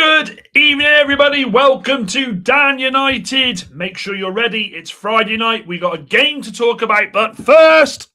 Good evening, everybody. Welcome to Dan United. Make sure you're ready. It's Friday night. We got a game to talk about, but first...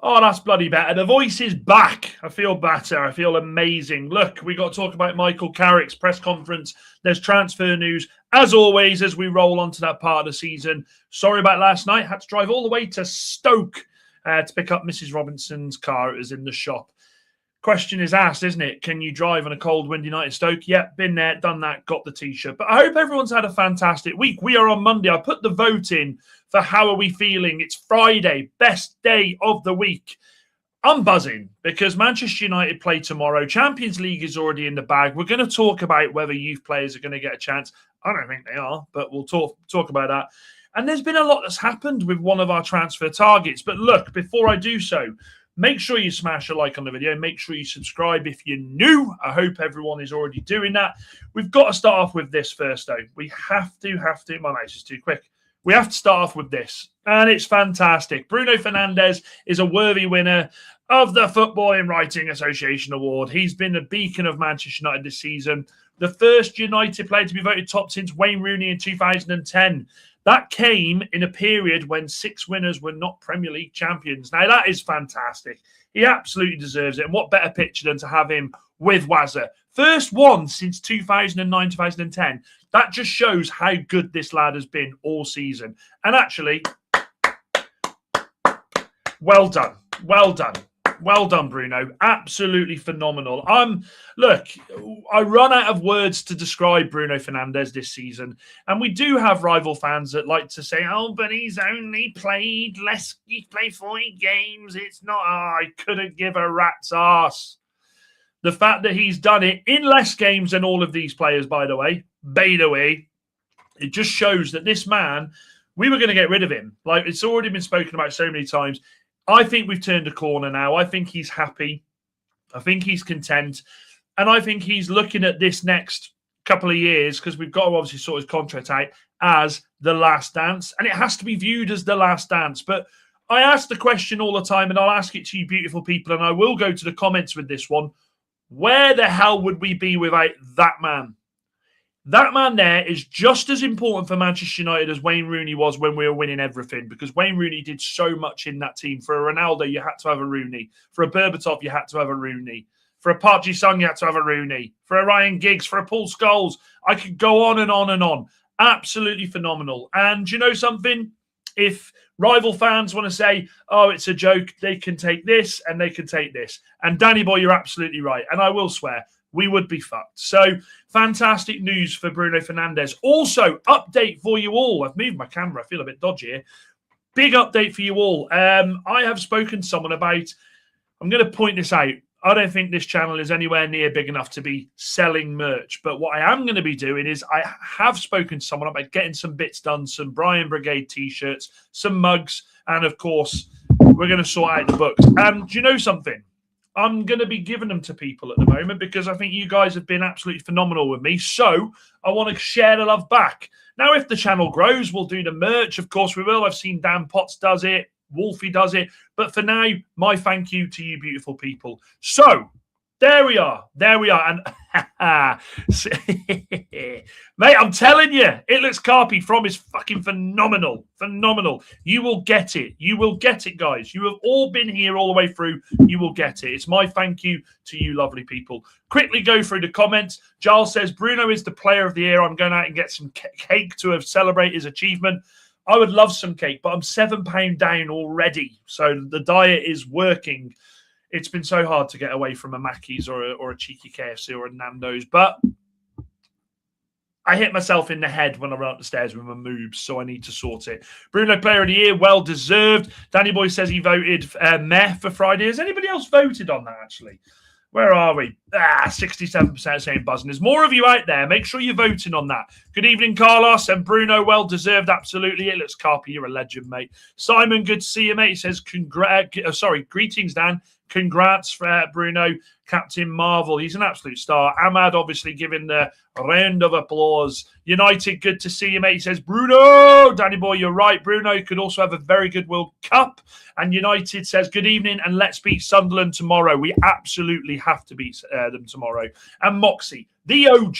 Oh, that's bloody better. The voice is back. I feel better. I feel amazing. Look, we got to talk about Michael Carrick's press conference. There's transfer news, as always, as we roll on to that part of the season. Sorry about last night. Had to drive all the way to Stoke to pick up Mrs. Robinson's car. It was in the shop. Question is asked, isn't it? Can you drive on a cold, windy night in Stoke? Yep, been there, done that, got the T-shirt. But I hope everyone's had a fantastic week. We are on Monday. I put the vote in for how are we feeling. It's Friday, best day of the week. I'm buzzing because Manchester United play tomorrow. Champions League is already in the bag. We're going to talk about whether youth players are going to get a chance. I don't think they are, but we'll talk about that. And there's been a lot that's happened with one of our transfer targets. But look, before I do so, make sure you smash a like on the video. Make sure you subscribe if you're new. I hope everyone is already doing that. We've got to start off with this first, though. We have to. My mouse is too quick. We have to start off with this. And it's fantastic. Bruno Fernandes is a worthy winner of the Footballing Writing Association Award. He's been a beacon of Manchester United this season. The first United player to be voted top since Wayne Rooney in 2010. That came in a period when 6 winners were not Premier League champions. Now, that is fantastic. He absolutely deserves it. And what better picture than to have him with Wazza? First one since 2009, 2010. That just shows how good this lad has been all season. And actually, well done. Well done. Well done, Bruno. Absolutely phenomenal. Look, I run out of words to describe Bruno Fernandes this season. And we do have rival fans that like to say, oh, but he's only played less. He's played 40 games. It's not, I couldn't give a rat's arse. The fact that he's done it in less games than all of these players, by the way, it just shows that this man, we were going to get rid of him. Like, it's already been spoken about so many times. I think we've turned a corner now. I think he's happy. I think he's content. And I think he's looking at this next couple of years, because we've got to obviously sort his contract out, as the last dance. And it has to be viewed as the last dance. But I ask the question all the time, and I'll ask it to you beautiful people, and I will go to the comments with this one. Where the hell would we be without that man? That man there is just as important for Manchester United as Wayne Rooney was when we were winning everything, because Wayne Rooney did so much in that team. For a Ronaldo, you had to have a Rooney. For a Berbatov, you had to have a Rooney. For a Park Ji-sung, you had to have a Rooney. For a Ryan Giggs, for a Paul Scholes, I could go on and on and on. Absolutely phenomenal. And do you know something? If rival fans want to say, oh, it's a joke, they can take this and they can take this. And Danny Boy, you're absolutely right. And I will swear, we would be fucked. So, fantastic news for Bruno Fernandes. Also, update for you all. I've moved my camera. I feel a bit dodgy here. Big update for you all. I have spoken to someone about, I'm going to point this out. I don't think this channel is anywhere near big enough to be selling merch. But what I am going to be doing is I have spoken to someone about getting some bits done, some Bryan Brigade T-shirts, some mugs, and, of course, we're going to sort out the books. And do you know something? I'm going to be giving them to people at the moment because I think you guys have been absolutely phenomenal with me. So I want to share the love back. Now, if the channel grows, we'll do the merch. Of course, we will. I've seen Dan Potts does it. Wolfie does it. But for now, my thank you to you beautiful people. So there we are. There we are. And mate, I'm telling you, it looks Carpy from is fucking phenomenal. Phenomenal. You will get it. You will get it, guys. You have all been here all the way through. You will get it. It's my thank you to you lovely people. Quickly go through the comments. Giles says, Bruno is the player of the year. I'm going out and get some cake to celebrate his achievement. I would love some cake, but I'm £7 down already. So the diet is working. It's been so hard to get away from a Mackey's or a cheeky KFC or a Nando's. But I hit myself in the head when I ran up the stairs with my moves, so I need to sort it. Bruno Player of the Year, well deserved. Danny Boy says he voted meh for Friday. Has anybody else voted on that, actually? Where are we? 67% saying buzzing. There's more of you out there. Make sure you're voting on that. Good evening, Carlos and Bruno. Well deserved, absolutely. It looks Carpy. You're a legend, mate. Simon, good to see you, mate. He says, greetings, Dan. Congrats for Bruno, Captain Marvel. He's an absolute star. Ahmad obviously giving the round of applause. United, good to see you, mate. He says, Bruno, Danny boy, you're right. Bruno could also have a very good World Cup. And United says, good evening, and let's beat Sunderland tomorrow. We absolutely have to beat them tomorrow. And Moxie, the OG.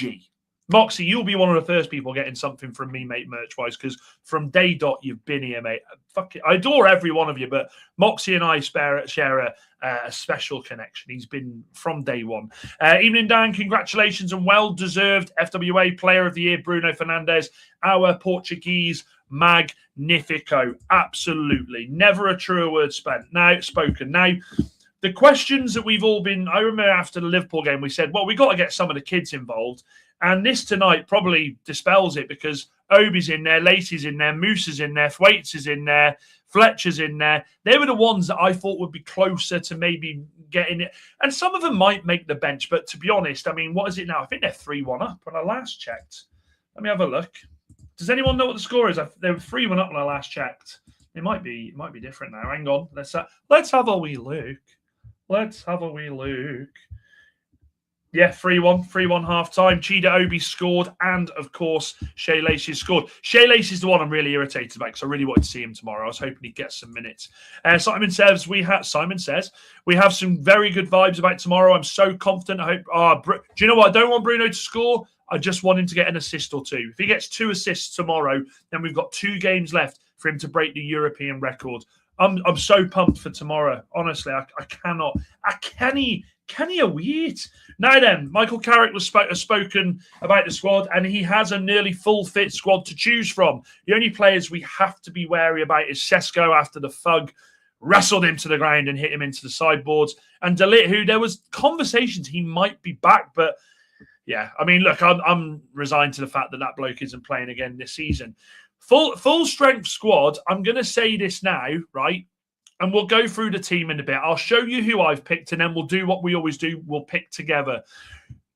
Moxie, you'll be one of the first people getting something from me, mate, merch-wise, because from day dot, you've been here, mate. Fuck it. I adore every one of you, but Moxie and I share a special connection. He's been from day one. Evening, Dan. Congratulations and well-deserved FWA Player of the Year, Bruno Fernandes, our Portuguese Magnifico. Absolutely. Never a truer word spoken. Now, the questions that we've all been... I remember after the Liverpool game, we said, well, we got to get some of the kids involved. And this tonight probably dispels it because Obi's in there, Lacey's in there, Moose is in there, Thwaites is in there, Fletcher's in there. They were the ones that I thought would be closer to maybe getting it. And some of them might make the bench. But to be honest, I mean, what is it now? I think they're 3-1 up when I last checked. Let me have a look. Does anyone know what the score is? They were 3-1 up when I last checked. It might be different now. Hang on. Let's have a wee look. Let's have a wee look. Yeah, 3-1 half-time. Chida Obi scored, and, of course, Shea Lacey scored. Shea Lacey is the one I'm really irritated about because I really wanted to see him tomorrow. I was hoping he'd get some minutes. Simon says, we have some very good vibes about tomorrow. I'm so confident. I hope. Do you know what? I don't want Bruno to score. I just want him to get an assist or two. If he gets 2 assists tomorrow, then we've got 2 games left for him to break the European record. I'm so pumped for tomorrow. Honestly, I cannot. Can he wait? Now then, Michael Carrick has spoken about the squad, and he has a nearly full fit squad to choose from. The only players we have to be wary about is Sesko after the thug wrestled him to the ground and hit him into the sideboards. And De Ligt, who there was conversations he might be back, but yeah, I mean, look, I'm resigned to the fact that bloke isn't playing again this season. Full strength squad. I'm going to say this now, right? And we'll go through the team in a bit. I'll show you who I've picked, and then we'll do what we always do. We'll pick together.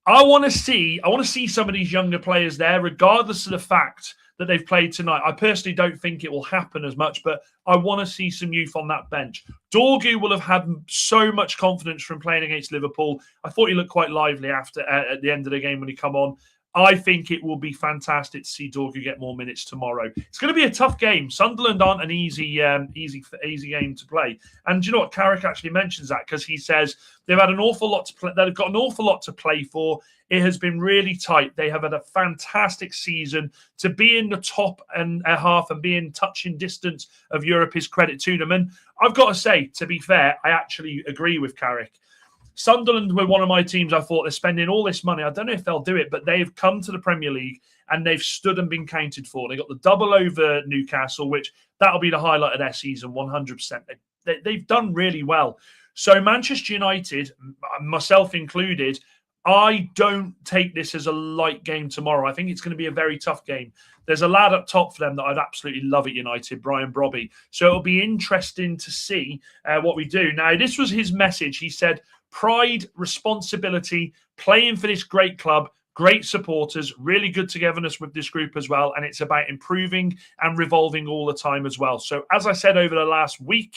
I want to see some of these younger players there, regardless of the fact that they've played tonight. I personally don't think it will happen as much, but I want to see some youth on that bench. Dorgu will have had so much confidence from playing against Liverpool. I thought he looked quite lively after at the end of the game when he come on. I think it will be fantastic to see Dorgu get more minutes tomorrow. It's going to be a tough game. Sunderland aren't an easy game to play. And do you know what? Carrick actually mentions that because he says they've had an awful lot to play. They've got an awful lot to play for. It has been really tight. They have had a fantastic season. To be in the top and half and be in touching distance of Europe is credit to them. And I've got to say, to be fair, I actually agree with Carrick. Sunderland were one of my teams. I thought they're spending all this money. I don't know if they'll do it, but they've come to the Premier League and they've stood and been counted for. They got the double over Newcastle, which that'll be the highlight of their season, 100%. They've done really well. So Manchester United, myself included, I don't take this as a light game tomorrow. I think it's going to be a very tough game. There's a lad up top for them that I'd absolutely love at United, Bryan Brobby. So it'll be interesting to see what we do. Now, this was his message. He said, pride, responsibility, playing for this great club, great supporters, really good togetherness with this group as well. And it's about improving and revolving all the time as well. So as I said over the last week,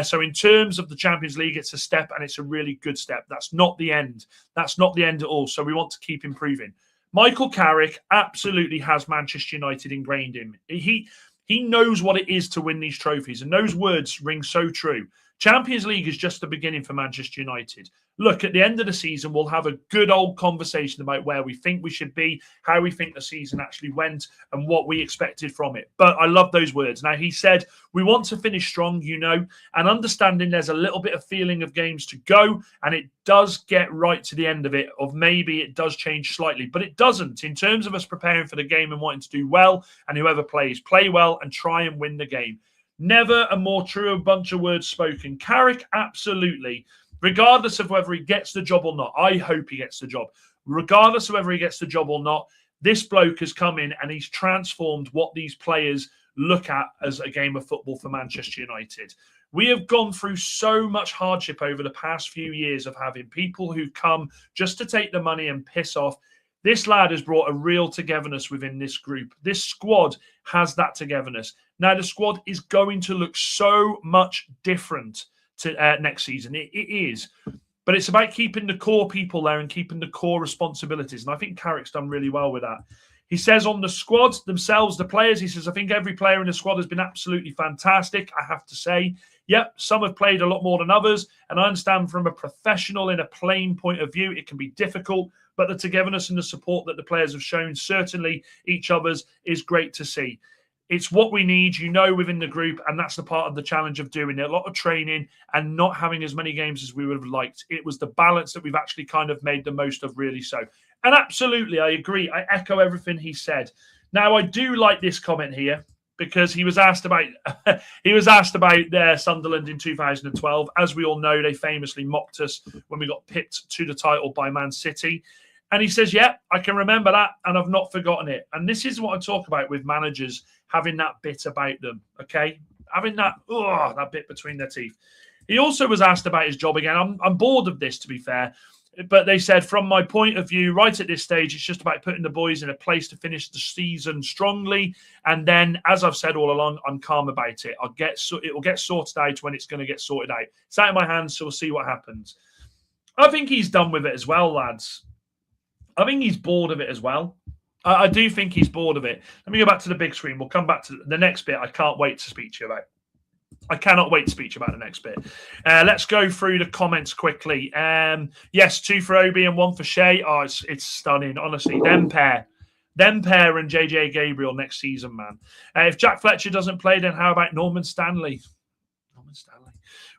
so in terms of the Champions League, it's a step and it's a really good step. That's not the end. That's not the end at all. So we want to keep improving. Michael Carrick absolutely has Manchester United ingrained in him. He knows what it is to win these trophies. And those words ring so true. Champions League is just the beginning for Manchester United. Look, at the end of the season, we'll have a good old conversation about where we think we should be, how we think the season actually went, and what we expected from it. But I love those words. Now, he said, we want to finish strong, and understanding there's a little bit of feeling of games to go, and it does get right to the end of it, of maybe it does change slightly, but it doesn't. In terms of us preparing for the game and wanting to do well, and whoever plays, play well and try and win the game. Never a more true bunch of words spoken. Carrick, absolutely. Regardless of whether he gets the job or not, I hope he gets the job. Regardless of whether he gets the job or not, this bloke has come in and he's transformed what these players look at as a game of football for Manchester United. We have gone through so much hardship over the past few years of having people who come just to take the money and piss off. This lad has brought a real togetherness within this group. This squad has that togetherness. Now, the squad is going to look so much different to next season. It is. But it's about keeping the core people there and keeping the core responsibilities. And I think Carrick's done really well with that. He says on the squad themselves, the players, he says, I think every player in the squad has been absolutely fantastic, I have to say. Yep, some have played a lot more than others. And I understand from a professional in a playing point of view, it can be difficult. But the togetherness and the support that the players have shown, certainly each other's, is great to see. It's what we need, within the group, and that's the part of the challenge of doing it. A lot of training and not having as many games as we would have liked. It was the balance that we've actually kind of made the most of, really so. And absolutely, I agree. I echo everything he said. Now, I do like this comment here because he was asked about Sunderland in 2012. As we all know, they famously mocked us when we got pipped to the title by Man City. And he says, yeah, I can remember that, and I've not forgotten it. And this is what I talk about with managers having that bit about them, okay? Having that bit between their teeth. He also was asked about his job again. I'm bored of this, to be fair. But they said, from my point of view, right at this stage, it's just about putting the boys in a place to finish the season strongly. And then, as I've said all along, I'm calm about it. It will get sorted out when it's going to get sorted out. It's out of my hands, so we'll see what happens. I think he's done with it as well, lads. I think he's bored of it as well. I do think he's bored of it. Let me go back to the big screen. We'll come back to the next bit. I can't wait to speak to you about. I cannot wait to speak to you about the next bit. Let's go through the comments quickly. Yes, 2 for Obi and 1 for Shea. Oh, it's stunning. Honestly, them pair and JJ Gabriel next season, man. If Jack Fletcher doesn't play, then how about Norman Stanley?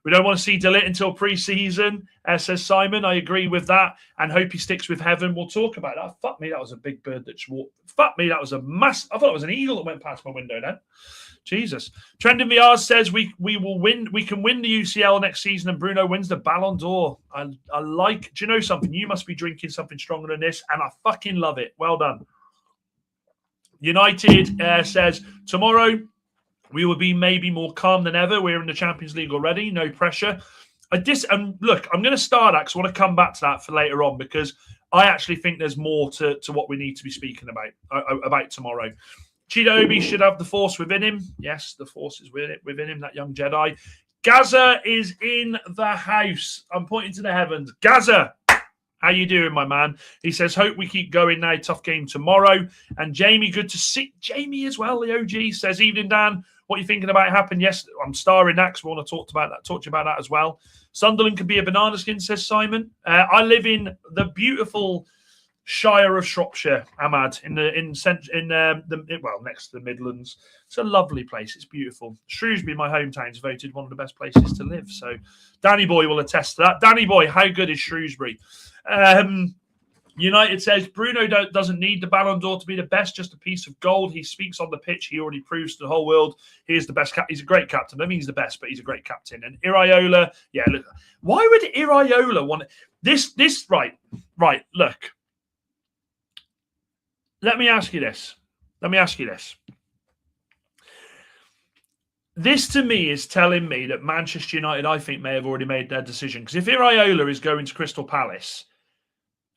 We don't want to see DeLitt until pre-season, says Simon. I agree with that and hope he sticks with heaven. We'll talk about that. Fuck me, that was a big bird that walked. Fuck me, that was a mass. I thought it was an eagle that went past my window then. Jesus. Trending VR says we will win. We can win the UCL next season and Bruno wins the Ballon d'Or. I like, do you know something? You must be drinking something stronger than this and I fucking love it. Well done. United says tomorrow we will be maybe more calm than ever. We're in the Champions League already. No pressure. And look, I'm going to start that because I want to come back to that for later on because I actually think there's more to what we need to be speaking about tomorrow. Chidobe should have the Force within him. Yes, the Force is within him, that young Jedi. Gaza is in the house. I'm pointing to the heavens. Gaza, how you doing, my man? He says, hope we keep going now. Tough game tomorrow. And Jamie, good to see. Jamie as well, the OG, says, evening, Dan. What are you thinking about happened? Yes, I'm starring that because we want to talk to you about that as well. Sunderland could be a banana skin, says Simon. I live in the beautiful Shire of Shropshire, Ahmad, next to the Midlands. It's a lovely place. It's beautiful. Shrewsbury, my hometown, is voted one of the best places to live. So Danny Boy will attest to that. Danny Boy, how good is Shrewsbury? United says Bruno doesn't need the Ballon d'Or to be the best, just a piece of gold. He speaks on the pitch. He already proves to the whole world he is the best. He's a great captain. I mean, he's the best, but he's a great captain. And Iraola, yeah, look, why would Iraola want this? Right, look. Let me ask you this. This to me is telling me that Manchester United, I think, may have already made their decision. Because if Iraola is going to Crystal Palace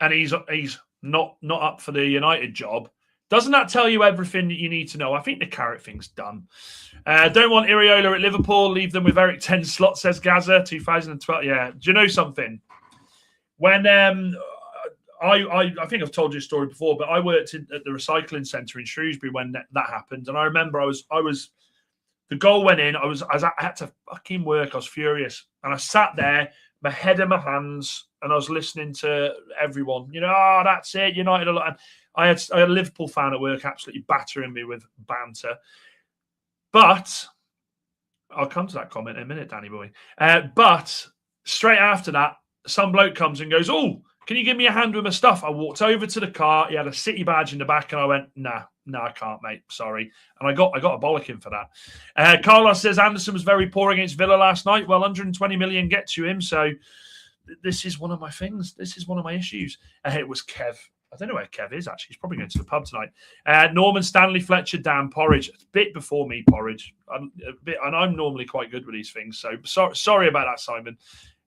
and he's not up for the United job, doesn't that tell you everything that you need to know? I think the Carrick thing's done. Don't want Iraola at Liverpool. Leave them with Eric 10 slot, says Gaza, 2012. Yeah. Do you know something? When I think I've told you a story before, but I worked at the recycling centre in Shrewsbury when that happened, and I remember I was the goal went in. I had to fucking work. I was furious, and I sat there, my head in my hands, and I was listening to everyone. That's it, United a lot. And I had a Liverpool fan at work absolutely battering me with banter, but I'll come to that comment in a minute, Danny boy. But straight after that, some bloke comes and goes, "Oh, can you give me a hand with my stuff?" I walked over to the car. He had a City badge in the back, and I went, "Nah, I can't, mate. Sorry." And I got a bollocking for that. Carlos says Anderson was very poor against Villa last night. Well, 120 million gets you him. So this is one of my things. This is one of my issues. It was Kev. I don't know where Kev is, actually. He's probably going to the pub tonight. Norman, Stanley, Fletcher, Dan, Porridge. A bit before me, Porridge. And I'm normally quite good with these things. So sorry about that, Simon.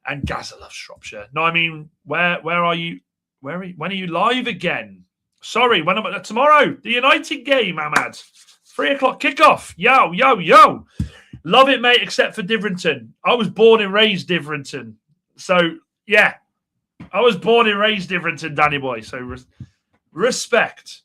And Gaza loves Shropshire. No, I mean, where are you? When are you live again? Sorry, tomorrow, the United game, Ahmad. 3:00 kickoff. Yo. Love it, mate, except for Divrington. I was born and raised Divrington. So, yeah. I was born and raised Divrington, Danny boy. So, respect.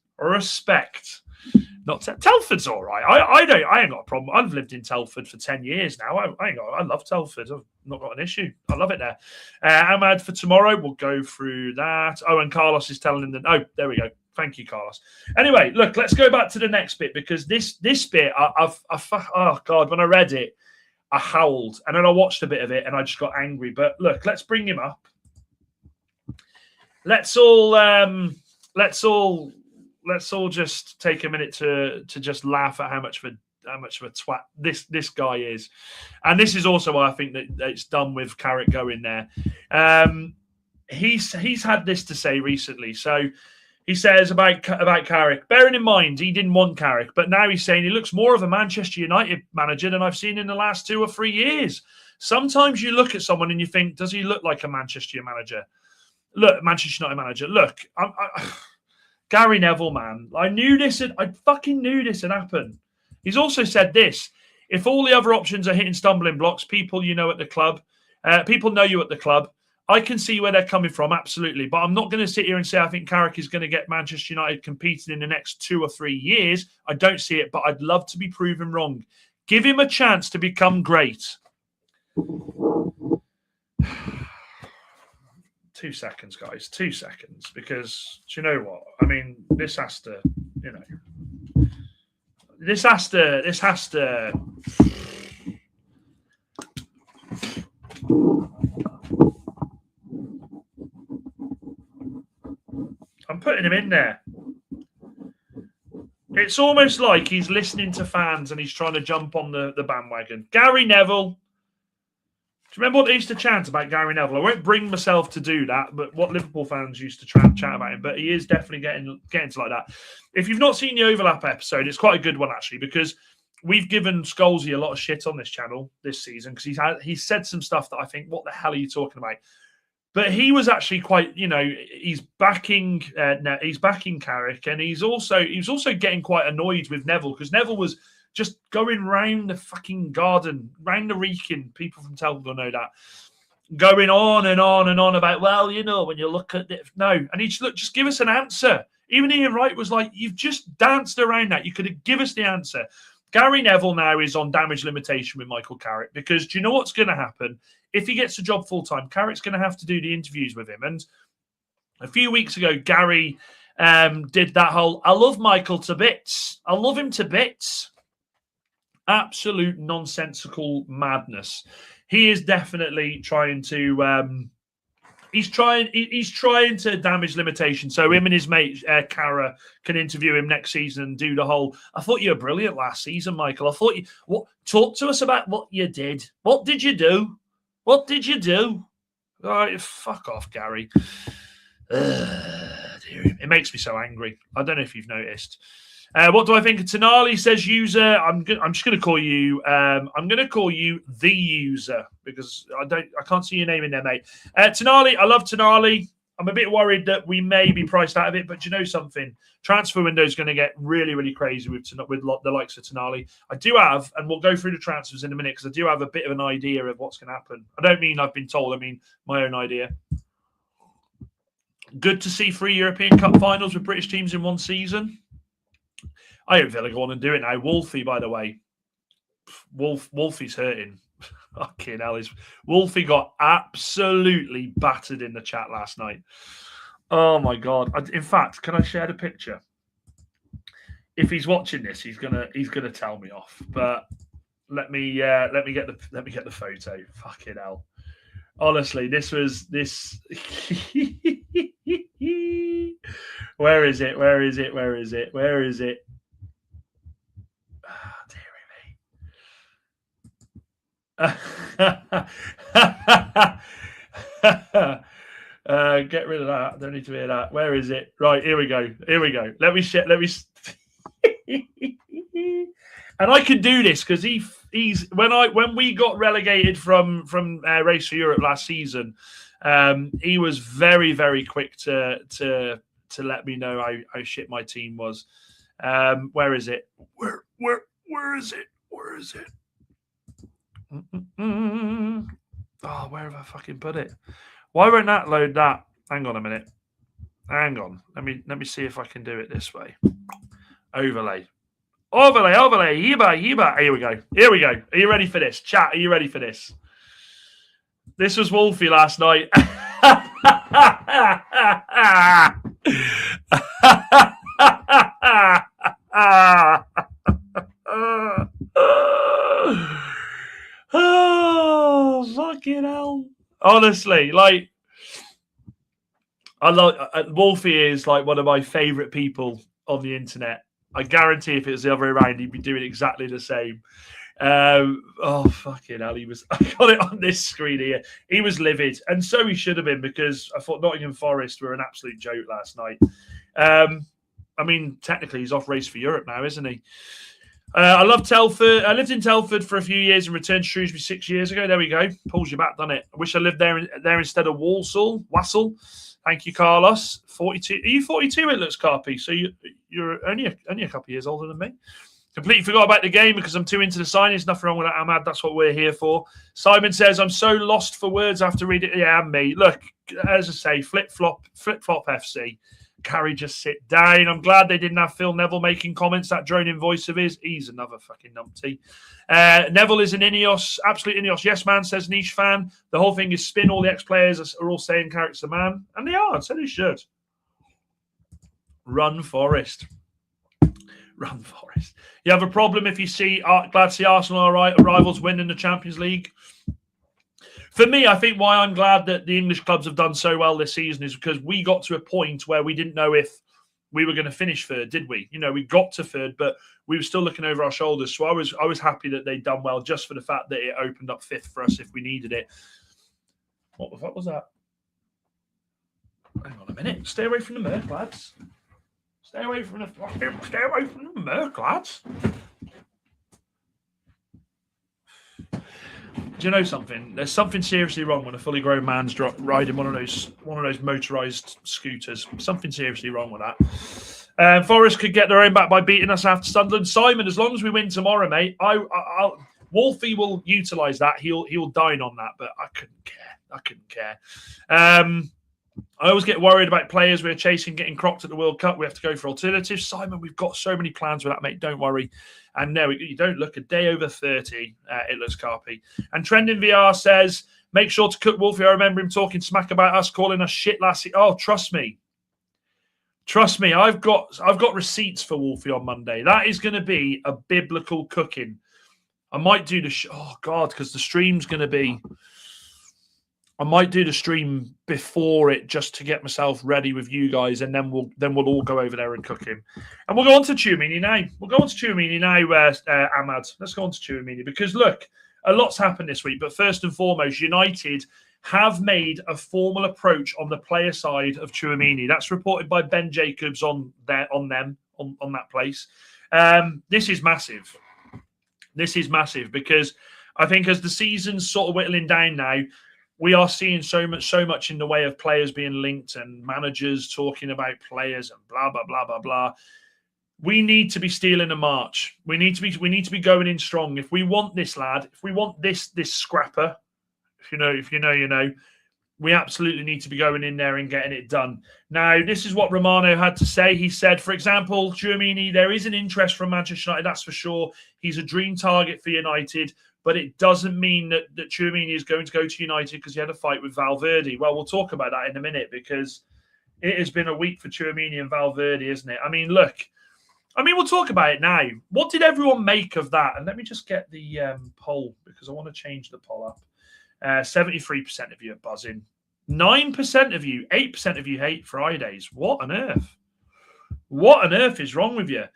Not Telford's all right. I ain't got a problem. I've lived in Telford for 10 years now. I love Telford. I've not got an issue. I love it there. Ahmad for tomorrow. We'll go through that. Oh, and Carlos is telling him that. Oh, there we go. Thank you, Carlos. Anyway, look, let's go back to the next bit because this bit, oh God, when I read it, I howled and then I watched a bit of it and I just got angry. But look, let's bring him up. Let's all just take a minute to just laugh at how much of a twat this guy is, and this is also why I think that it's done with Carrick going there. He's had this to say recently. So he says about Carrick, bearing in mind he didn't want Carrick, but now he's saying he looks more of a Manchester United manager than I've seen in the last 2 or 3 years. Sometimes you look at someone and you think, does he look like a Manchester manager? Look, Manchester United manager. Look, Gary Neville, man. I fucking knew this had happened. He's also said this. If all the other options are hitting stumbling blocks, people you know at the club, people know you at the club. I can see where they're coming from, absolutely. But I'm not going to sit here and say I think Carrick is going to get Manchester United competing in the next 2 or 3 years. I don't see it, but I'd love to be proven wrong. Give him a chance to become great. 2 seconds, guys. 2 seconds. Because, do you know what? I mean, this has to, This has to... I'm putting him in there. It's almost like he's listening to fans and he's trying to jump on the bandwagon. Gary Neville. Do you remember what they used to chant about Gary Neville? I won't bring myself to do that, but what Liverpool fans used to chat about him. But he is definitely getting to like that. If you've not seen the overlap episode, it's quite a good one, actually, because we've given Scholesy a lot of shit on this channel this season because he's said some stuff that I think, what the hell are you talking about? But he was actually quite, he's backing Carrick, and he's also getting quite annoyed with Neville because Neville was just going round the fucking garden, round the Wrekin. People from Telford will know that. Going on and on and on about, well, when you look at it, no. And he's look, just give us an answer. Even Ian Wright was like, you've just danced around that. You could have given us the answer. Gary Neville now is on damage limitation with Michael Carrick because do you know what's going to happen? If he gets a job full-time, Carrick's going to have to do the interviews with him. And a few weeks ago, Gary did that whole, I love Michael to bits. I love him to bits. Absolute nonsensical madness. He is definitely trying to... He's trying to damage limitation. So him and his mate, Cara, can interview him next season and do the whole, I thought you were brilliant last season, Michael. I thought talk to us about what you did. What did you do? What did you do? All right, fuck off, Gary. It makes me so angry. I don't know if you've noticed. What do I think of Tonali? Says user. I'm just going to call you. I'm going to call you the user because I can't see your name in there, mate. Tonali. I love Tonali. I'm a bit worried that we may be priced out of it, but you know something? Transfer window is going to get really, really crazy with the likes of Tonali. I do have, and we'll go through the transfers in a minute because I do have a bit of an idea of what's going to happen. I don't mean I've been told. I mean my own idea. Good to see 3 European Cup finals with British teams in one season. I hope Villa go on and do it now. Wolfie, by the way. Wolfie's hurting. Fucking hell. Wolfie got absolutely battered in the chat last night. Oh, my God. In fact, can I share the picture? If he's watching this, he's gonna tell me off. But let me get the photo. Fucking hell. Honestly, this. Where is it? Get rid of that. Don't need to hear that. Where is it? Right, here we go. Let me share. And I can do this because he's when we got relegated from Race for Europe last season, he was very, very quick to let me know how shit my team was. Where is it? Where is it? Oh, where have I fucking put it? Why won't that load that? Hang on a minute. Hang on. Let me see if I can do it this way. Overlay. Yiba. Here we go. Are you ready for this? Chat, are you ready for this? This was Wolfie last night. Oh, fucking hell. Honestly, like, I love Wolfie is like one of my favourite people on the internet. I guarantee if it was the other way around, he'd be doing exactly the same. Oh, fucking hell. I got it on this screen here. He was livid, and so he should have been, because I thought Nottingham Forest were an absolute joke last night. I mean, technically, he's off race for Europe now, isn't he? I love Telford. I lived in Telford for a few years and returned to Shrewsbury 6 years ago. There we go. Pulls you back, doesn't it? I wish I lived there instead of Walsall. Thank you, Carlos. 42. Are you 42? It looks, Carpy. So you're only a couple of years older than me. Completely forgot about the game because I'm too into the signings. Nothing wrong with that, Ahmad. That's what we're here for. Simon says, I'm so lost for words after reading it. Yeah, me. Look, as I say, flip-flop FC. Carrie, just sit down. I'm glad they didn't have Phil Neville making comments, that droning voice of his. He's another fucking numpty. Neville is an Ineos, absolute Ineos. Yes, man, says Niche fan. The whole thing is spin. All the ex-players are all saying Carrick's the man. And they are. So they should. Run, Forest. Run, Forest. You have a problem if you see, glad to see Arsenal rivals win in the Champions League. For me, I think why I'm glad that the English clubs have done so well this season is because we got to a point where we didn't know if we were going to finish third, did we? You know, we got to third, but we were still looking over our shoulders. So I was happy that they'd done well, just for the fact that it opened up fifth for us if we needed it. What the fuck was that? Hang on a minute. Stay away from the Merc, lads. Stay away from the Merc, lads. Do you know something? There's something seriously wrong when a fully grown man's riding one of those motorised scooters. Something seriously wrong with that. Forest could get their own back by beating us after Sunderland. Simon, as long as we win tomorrow, mate, Wolfie will utilise that. He'll dine on that, but I couldn't care. I always get worried about players we're chasing getting crocked at the World Cup. We have to go for alternatives. Simon, we've got so many plans with that, mate. Don't worry. And no, you don't look a day over 30. It looks carpy. And Trending VR says, make sure to cook Wolfie. I remember him talking smack about us, calling us shit last year. Oh, trust me. I've got receipts for Wolfie on Monday. That is going to be a biblical cooking. I might do because the stream's going to be. I might do the stream before it just to get myself ready with you guys, and then we'll all go over there and cook him. And we'll go on to Tchouaméni now. Ahmad. Let's go on to Tchouaméni because look, a lot's happened this week. But first and foremost, United have made a formal approach on the player side of Tchouaméni. That's reported by Ben Jacobs on that place. This is massive. This is massive because I think as the season's sort of whittling down now, we are seeing so much in the way of players being linked and managers talking about players and blah blah blah blah blah. We need to be stealing a march. We need to be going in strong. If we want this lad, if we want this scrapper, if you know, we absolutely need to be going in there and getting it done. Now, this is what Romano had to say. He said, for example, Tchouaméni, there is an interest from Manchester United, that's for sure. He's a dream target for United. But it doesn't mean that Tchouaméni is going to go to United because he had a fight with Valverde. Well, we'll talk about that in a minute because it has been a week for Tchouaméni and Valverde, isn't it? I mean, look. We'll talk about it now. What did everyone make of that? And let me just get the poll because I want to change the poll up. 73% of you are buzzing. 9% of you, 8% of you hate Fridays. What on earth? What on earth is wrong with you?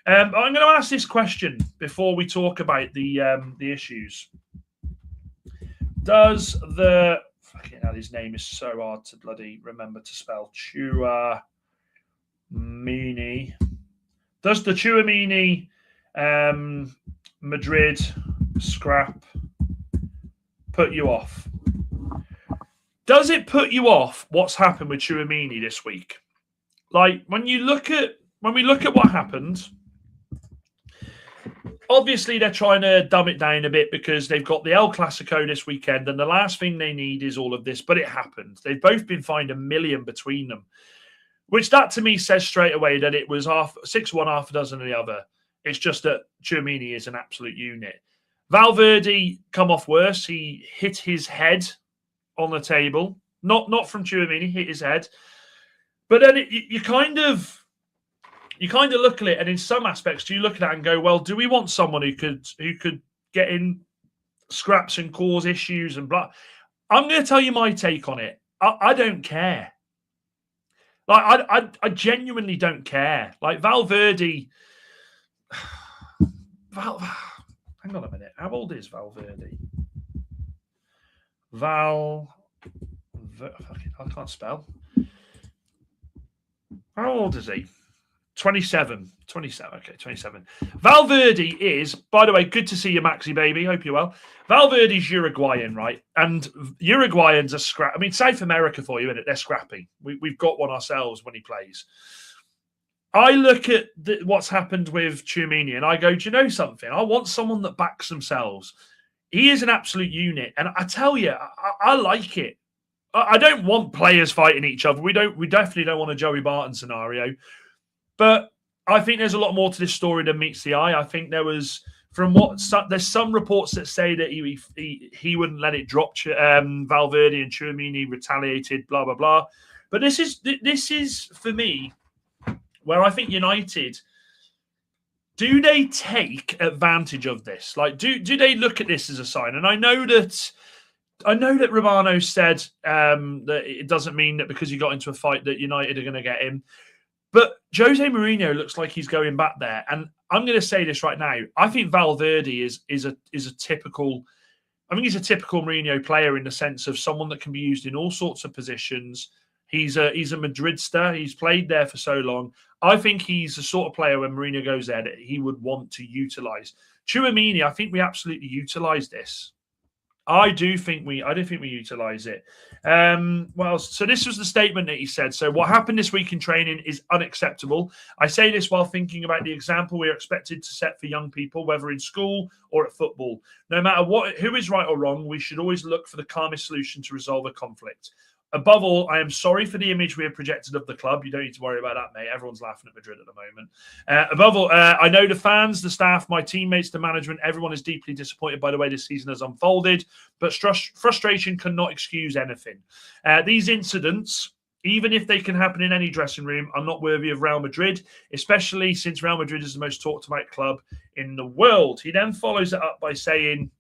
I'm going to ask this question before we talk about the issues. Does the fucking hell, his name is so hard to bloody remember to spell. Tchouaméni. Does the Tchouaméni Madrid scrap put you off? Does it put you off what's happened with Tchouaméni this week? Like when we look at what happened. Obviously, they're trying to dumb it down a bit because they've got the El Clasico this weekend, and the last thing they need is all of this, but it happened. They've both been fined $1 million between them, which that to me says straight away that it was 6-1, half a dozen of the other. It's just that Tchouaméni is an absolute unit. Valverde come off worse. He hit his head on the table. Not from Tchouaméni, hit his head. But then you kind of look at it, and in some aspects, do you look at that and go, well, do we want someone who could get in scraps and cause issues and blah? I'm going to tell you my take on it. I don't care. Like I genuinely don't care. Like Valverde. Hang on a minute. How old is Valverde? I can't spell. How old is he? 27. 27. Okay, 27. Valverde is, by the way, good to see you, Maxi baby. Hope you're well. Valverde's Uruguayan, right? And Uruguayans are scrap. I mean, South America for you, isn't it? They're scrappy. We've got one ourselves when he plays. I look at what's happened with Tchouaméni and I go, do you know something? I want someone that backs themselves. He is an absolute unit. And I tell you, I like it. I don't want players fighting each other. We definitely don't want a Joey Barton scenario. But I think there's a lot more to this story than meets the eye. I think there's some reports that say that he wouldn't let it drop. Valverde and Tchouaméni retaliated, blah, blah, blah. But this is for me where I think United, do they take advantage of this? Like, do they look at this as a sign? And I know that Romano said that it doesn't mean that because he got into a fight that United are going to get him. But Jose Mourinho looks like he's going back there. And I'm going to say this right now. I think Valverde is a typical Mourinho player in the sense of someone that can be used in all sorts of positions. He's a Madridster. He's played there for so long. I think he's the sort of player when Mourinho goes there that he would want to utilise. Tchouaméni, I think we absolutely utilise this. I do think we utilise it. Well, so this was the statement that he said. So what happened this week in training is unacceptable. I say this while thinking about the example we are expected to set for young people, whether in school or at football. No matter who is right or wrong, we should always look for the calmest solution to resolve a conflict. Above all, I am sorry for the image we have projected of the club. You don't need to worry about that, mate. Everyone's laughing at Madrid at the moment. Above all, I know the fans, the staff, my teammates, the management, everyone is deeply disappointed by the way this season has unfolded, but frustration cannot excuse anything. These incidents, even if they can happen in any dressing room, are not worthy of Real Madrid, especially since Real Madrid is the most talked about club in the world. He then follows it up by saying,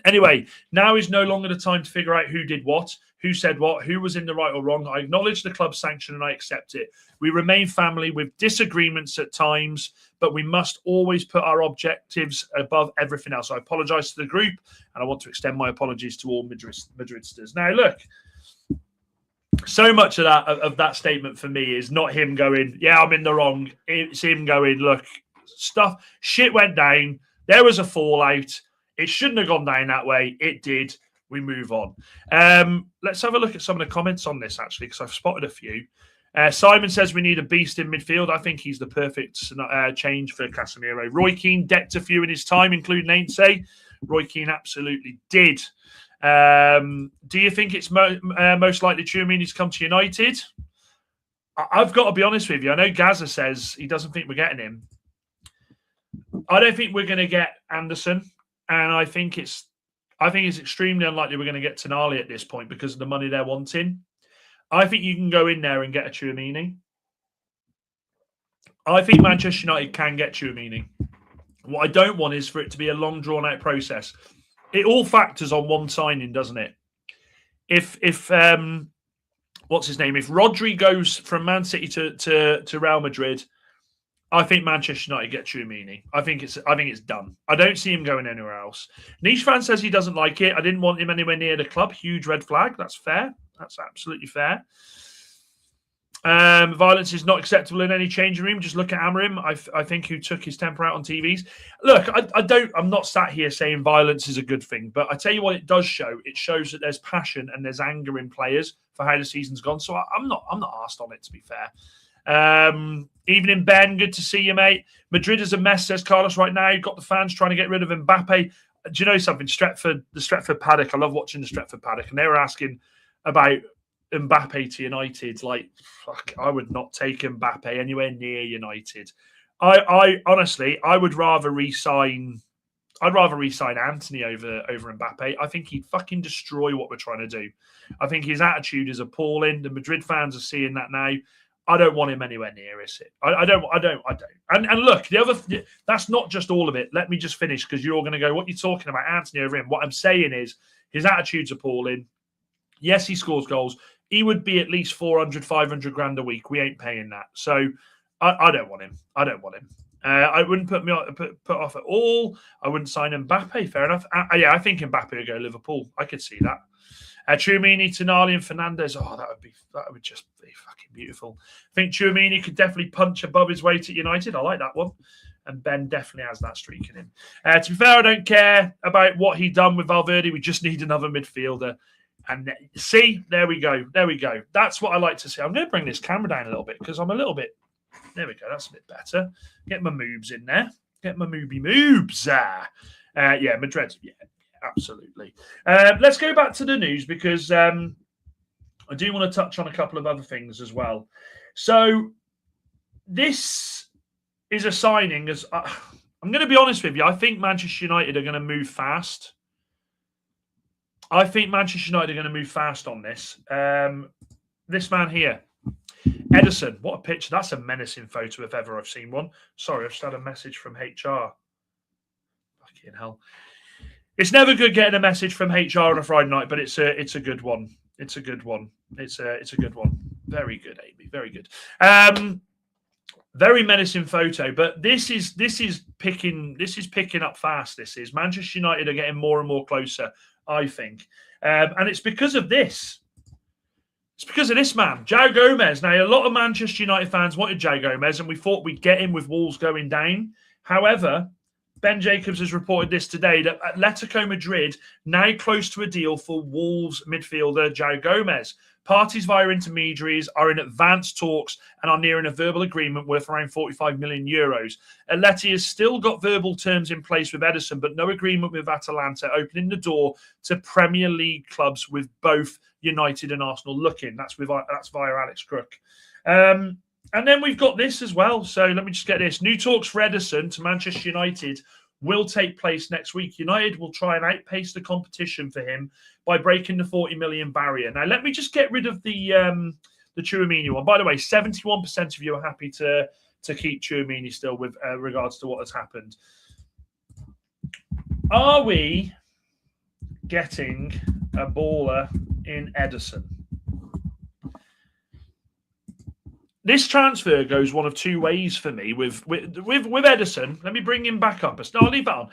anyway, now is no longer the time to figure out who did what, who said what, who was in the right or wrong. I acknowledge the club's sanction and I accept it. We remain family with disagreements at times, but we must always put our objectives above everything else. I apologise to the group and I want to extend my apologies to all Madridsters. Now, look, so much of that statement for me is not him going, yeah, I'm in the wrong. It's him going, look, shit went down. There was a fallout. It shouldn't have gone down that way. It did. We move on. Let's have a look at some of the comments on this, actually, because I've spotted a few. Simon says we need a beast in midfield. I think he's the perfect change for Casemiro. Roy Keane decked a few in his time, including Ainsley. Roy Keane absolutely did. Do you think it's most likely Tchouaméni to come to United? I've got to be honest with you. I know Gaza says he doesn't think we're getting him. I don't think we're going to get Anderson. And I think it's extremely unlikely we're going to get Tonali at this point because of the money they're wanting. I think you can go in there and get a Tchouaméni. I think Manchester United can get Tchouaméni. What I don't want is for it to be a long, drawn-out process. It all factors on one signing, doesn't it? If what's his name? If Rodri goes from Man City to Real Madrid, I think Manchester United get Tchouaméni. I think it's done. I don't see him going anywhere else. Niche fan says he doesn't like it. I didn't want him anywhere near the club. Huge red flag. That's fair. That's absolutely fair. Violence is not acceptable in any changing room. Just look at Amorim. I think who took his temper out on TVs. Look, I'm not sat here saying violence is a good thing, but I tell you what it does show. It shows that there's passion and there's anger in players for how the season's gone. So I'm not asked on it, to be fair. Evening, Ben. Good to see you, mate. Madrid is a mess, says Carlos right now. You've got the fans trying to get rid of Mbappe. Do you know something? The Stretford paddock. I love watching the Stretford paddock. And they were asking about Mbappe to United. Like, fuck, I would not take Mbappe anywhere near United. I honestly, I would rather re-sign Anthony over Mbappe. I think he'd fucking destroy what we're trying to do. I think his attitude is appalling. The Madrid fans are seeing that now. I don't want him anywhere near us. I don't. And look, that's not just all of it. Let me just finish because you're all going to go, what are you talking about, Anthony over him? What I'm saying is his attitude's appalling. Yes, he scores goals. He would be at least 400, 500 grand a week. We ain't paying that. So I don't want him. I wouldn't put off at all. I wouldn't sign Mbappe. Fair enough. I think Mbappe would go Liverpool. I could see that. Tchouaméni, Tonali, and Fernandes. Oh, that would just be fucking beautiful. I think Tchouaméni could definitely punch above his weight at United. I like that one. And Ben definitely has that streak in him. To be fair, I don't care about what he done with Valverde. We just need another midfielder. And see, there we go. That's what I like to see. I'm going to bring this camera down a little bit because I'm a little bit. There we go. That's a bit better. Get my moves in there. Get my moves. Madrid. Yeah. Absolutely. Let's go back to the news because I do want to touch on a couple of other things as well. So this is a signing. As I'm going to be honest with you, I think Manchester United are going to move fast. on this. This man here, Ederson. What a picture. That's a menacing photo if ever I've seen one. Sorry, I've just had a message from HR. Fucking hell. It's never good getting a message from HR on a Friday night, but it's a good one. It's a good one. Very good, Amy. Very good. Very menacing photo, but this is picking up fast. This is Manchester United are getting more and more closer, I think, and it's because of this. It's because of this man, João Gomez. Now, a lot of Manchester United fans wanted João Gomez, and we thought we'd get him with Wolves going down. However, Ben Jacobs has reported this today that Atletico Madrid now close to a deal for Wolves midfielder João Gomez. Parties via intermediaries are in advanced talks and are nearing a verbal agreement worth around 45 million euros. Atleti has still got verbal terms in place with Ederson, but no agreement with Atalanta, opening the door to Premier League clubs with both United and Arsenal looking. That's via Alex Crook. And then we've got this as well. So let me just get this. New talks for Ederson to Manchester United will take place next week. United will try and outpace the competition for him by breaking the 40 million barrier. Now, let me just get rid of the Tchouaméni one. By the way, 71% of you are happy to keep Tchouaméni still with regards to what has happened. Are we getting a baller in Ederson? This transfer goes one of two ways for me with Ederson. Let me bring him back up. I'll leave that on.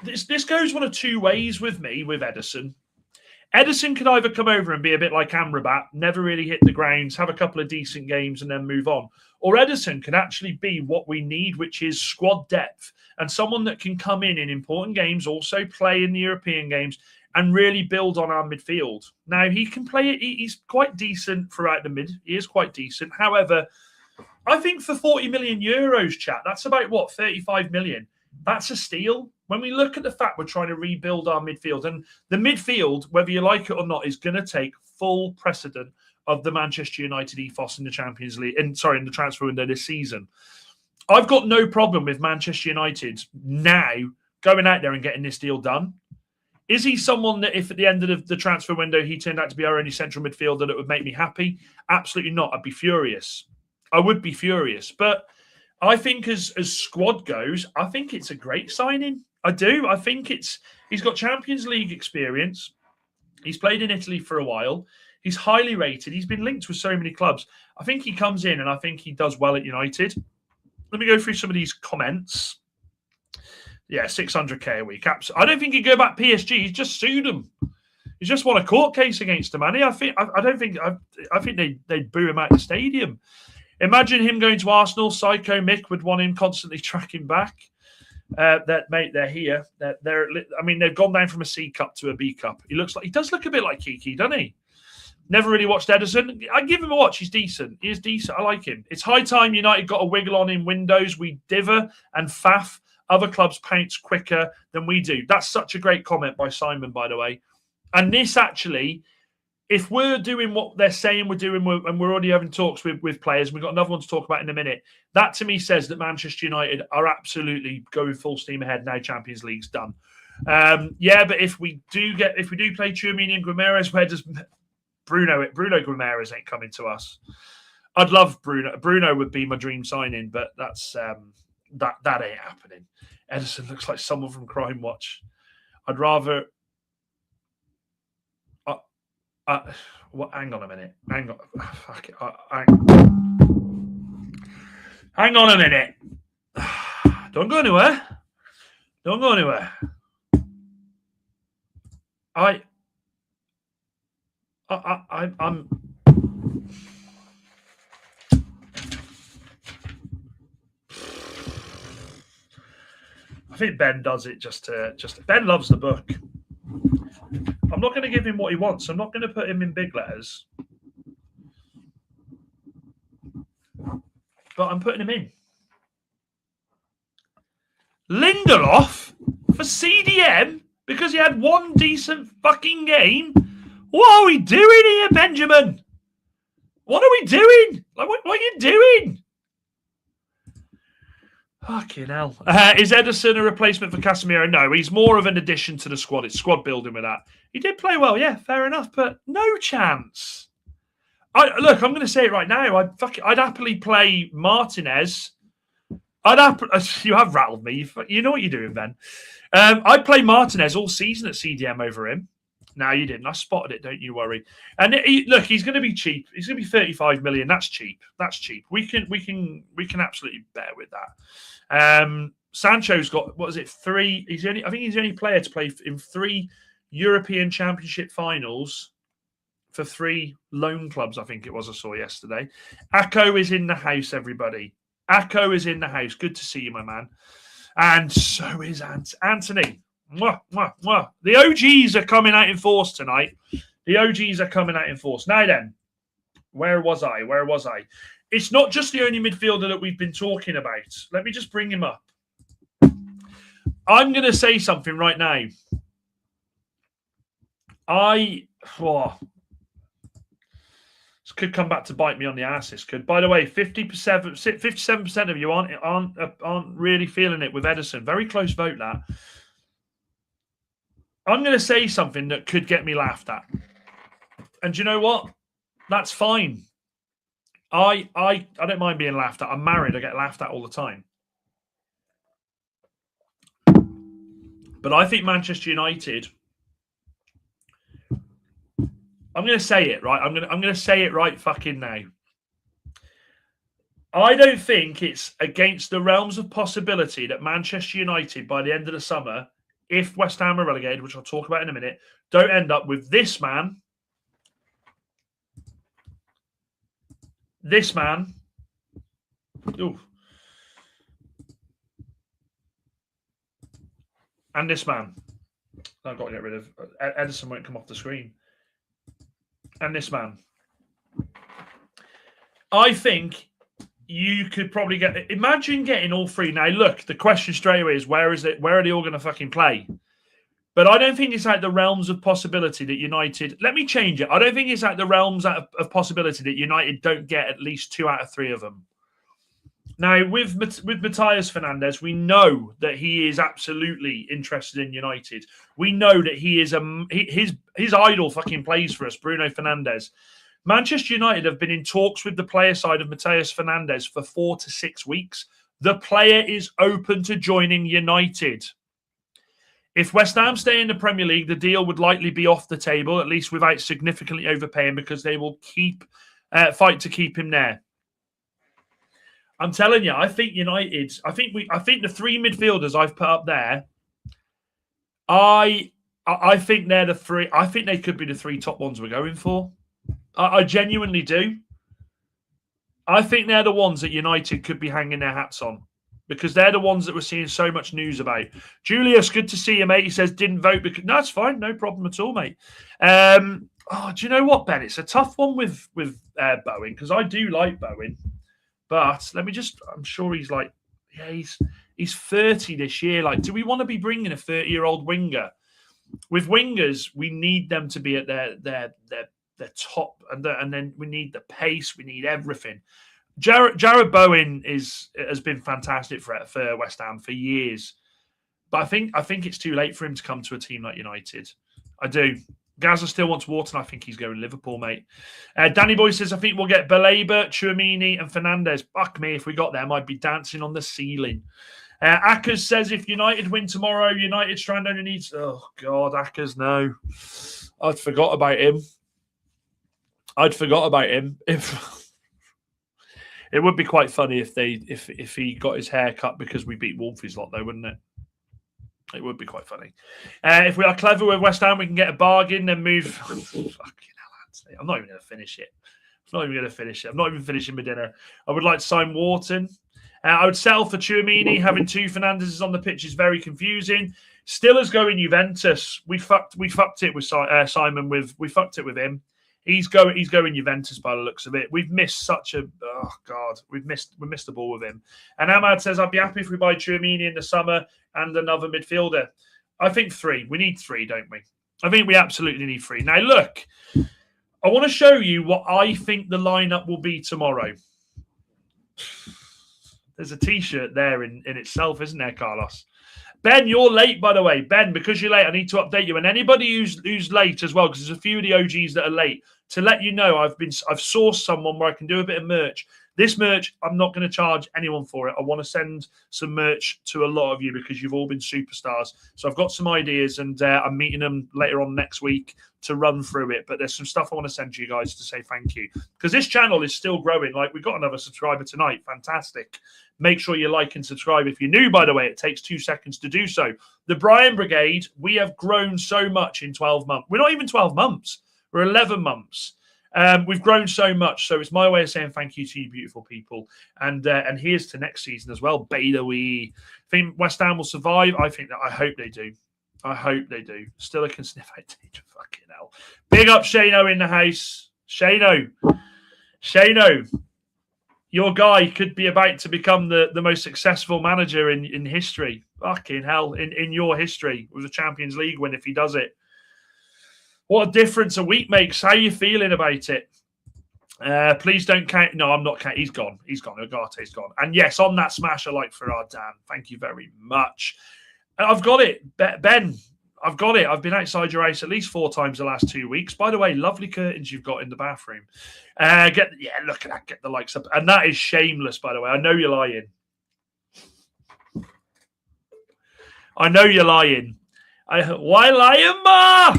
This goes one of two ways with me with Ederson. Ederson could either come over and be a bit like Amrabat, never really hit the grounds, have a couple of decent games and then move on. Or Ederson could actually be what we need, which is squad depth and someone that can come in important games, also play in the European games and really build on our midfield. Now, he can play it. He's quite decent throughout the mid. He is quite decent. However, I think for 40 million euros, chat, that's about, 35 million. That's a steal. When we look at the fact we're trying to rebuild our midfield, and the midfield, whether you like it or not, is going to take full precedent of the Manchester United ethos in the Champions League, in the transfer window this season. I've got no problem with Manchester United now going out there and getting this deal done. Is he someone that if at the end of the transfer window he turned out to be our only central midfielder that would make me happy? Absolutely not. I'd be furious. I would be furious. But I think as squad goes, I think it's a great signing. I do. I think he's got Champions League experience. He's played in Italy for a while. He's highly rated. He's been linked with so many clubs. I think he comes in and I think he does well at United. Let me go through some of these comments. Yeah, 600k a week. I don't think he'd go back PSG. He's just sued them. He's just won a court case against him, and I think they'd boo him out of the stadium. Imagine him going to Arsenal. Psycho Mick would want him constantly tracking back. They're here. They've gone down from a C cup to a B cup. He does look a bit like Kiki, doesn't he? Never really watched Ederson. I give him a watch. He's decent. He is decent. I like him. It's high time United got a wiggle on in windows. We diver and faff. Other clubs pounce quicker than we do. That's such a great comment by Simon, by the way. And this actually, if we're doing what they're saying we're doing, and we're already having talks with players, we've got another one to talk about in a minute, that to me says that Manchester United are absolutely going full steam ahead now. Champions League's done. Yeah, but if we do play Tchouaméni and Guimaraes, where does Bruno Guimaraes ain't coming to us? I'd love Bruno. Bruno would be my dream signing, but that's that ain't happening. Ederson looks like someone from Crime Watch. I'd rather. Well, hang on a minute. Hang on. Fuck it. Hang on a minute. Don't go anywhere. Don't go anywhere. I'm. I think Ben does it just Ben loves the book. I'm not going to give him what he wants. I'm not going to put him in big letters. But I'm putting him in. Lindelof for CDM because he had one decent fucking game. What are we doing here, Benjamin? What are we doing? Like, what are you doing? Fucking hell. Is Ederson a replacement for Casemiro? No, he's more of an addition to the squad. It's squad building with that. He did play well, yeah, fair enough, but no chance. Look, I'm going to say it right now. I'd happily play Martinez. You have rattled me. You know what you're doing, Ben. I'd play Martinez all season at CDM over him. No, you didn't. I spotted it. Don't you worry. And look, he's going to be cheap. He's going to be 35 million. That's cheap. That's cheap. We can absolutely bear with that. Sancho's got, what is it, 3? I think he's the only player to play in 3 European Championship finals for 3 loan clubs. I think it was. I saw yesterday. Akko is in the house. Everybody. Akko is in the house. Good to see you, my man. And so is Anthony. Mwah, mwah, mwah. The OGs are coming out in force tonight. The OGs are coming out in force. Now then, where was I? It's not just the only midfielder that we've been talking about. Let me just bring him up. I'm going to say something right now. This could come back to bite me on the ass. This could. By the way, 57% of you aren't really feeling it with Ederson. Very close vote, that. I'm going to say something that could get me laughed at. And you know what? That's fine. I don't mind being laughed at. I'm married. I get laughed at all the time. But I think Manchester United, I'm going to say it, right? I'm going to say it right fucking now. I don't think it's against the realms of possibility that Manchester United, by the end of the summer, if West Ham are relegated, which I'll talk about in a minute, don't end up with this man, ooh, and this man. I've got to get rid of. Ederson won't come off the screen. And this man. I think you could probably imagine getting all 3. Now, look, the question straight away is, where is it? Where are they all going to fucking play? But I don't think it's out the realms of possibility that United... Let me change it. I don't think it's out the realms of possibility that United don't get at least 2 out of 3 of them. Now, with Matheus Fernandes, we know that he is absolutely interested in United. We know that he is his idol fucking plays for us, Bruno Fernandes. Manchester United have been in talks with the player side of Matheus Fernandes for 4 to 6 weeks. The player is open to joining United. If West Ham stay in the Premier League, the deal would likely be off the table, at least without significantly overpaying, because they will fight to keep him there. I'm telling you, I think United. I think the 3 midfielders I've put up there. I think they're the 3. I think they could be the 3 top ones we're going for. I genuinely do. I think they're the ones that United could be hanging their hats on. because they're the ones that we're seeing so much news about. Julius, good to see you, mate. He says didn't vote because no, it's fine, no problem at all, mate. Do you know what, Ben? It's a tough one with Bowen, because I do like Bowen, but let me just. I'm sure he's like, yeah, he's 30 this year. Like, do we want to be bringing a 30-year-old winger? With wingers, we need them to be at their top, and then we need the pace, we need everything. Jared Bowen has been fantastic for West Ham for years, but I think it's too late for him to come to a team like United. I do. Gaza still wants Wharton. I think he's going Liverpool, mate. Danny Boy says, I think we'll get Baleba, Tchouaméni and Fernandes. Fuck me, if we got them, I'd be dancing on the ceiling. Akers says, if United win tomorrow, United Strand only needs... Oh, God, Akers, no. I'd forgot about him. If it would be quite funny if he got his hair cut because we beat Wolves lot, though, wouldn't it? It would be quite funny. If we are clever with West Ham, we can get a bargain, then move. Fucking hell, I'm not even going to finish it. I'm not even finishing my dinner. I would like to sign Wharton. I would settle for Tchouaméni. Having two Fernandezes on the pitch is very confusing. Still is going Juventus. We fucked it with Simon. We fucked it with him. He's going Juventus by the looks of it. We've missed we missed the ball with him. And Ahmad says, I'd be happy if we buy Tchouaméni in the summer and another midfielder. I think 3. We need 3, don't we? I think we absolutely need 3. Now, look, I want to show you what I think the lineup will be tomorrow. There's a T-shirt there in itself, isn't there, Carlos? Ben, you're late, by the way. Ben, because you're late, I need to update you. And anybody who's late as well, because there's a few of the OGs that are late, to let you know, I've sourced someone where I can do a bit of merch. This merch, I'm not going to charge anyone for it. I want to send some merch to a lot of you because you've all been superstars. So I've got some ideas, and I'm meeting them later on next week to run through it. But there's some stuff I want to send to you guys to say thank you, because this channel is still growing. Like, we've got another subscriber tonight. Fantastic. Make sure you like and subscribe. If you're new, by the way, it takes 2 seconds to do so. The Bryan Brigade, we have grown so much in 12 months. We're not even 12 months. We're 11 months. We've grown so much. So it's my way of saying thank you to you beautiful people. And here's to next season as well. Beta, we think West Ham will survive. I hope they do. I hope they do. Still, I can sniff out danger. Fucking hell. Big up Shano in the house. Shano. Your guy could be about to become the most successful manager in history. Fucking hell. In your history with the Champions League win if he does it. What a difference a week makes. How are you feeling about it? Please don't count. No, I'm not counting. He's gone. Ugarte's gone. And yes, on that smash, I like Farad Dan. Thank you very much. I've got it. Ben, I've got it. I've been outside your house at least 4 times the last 2 weeks. By the way, lovely curtains you've got in the bathroom. Look at that. Get the likes up. And that is shameless, by the way. I know you're lying. Why lying, Ma?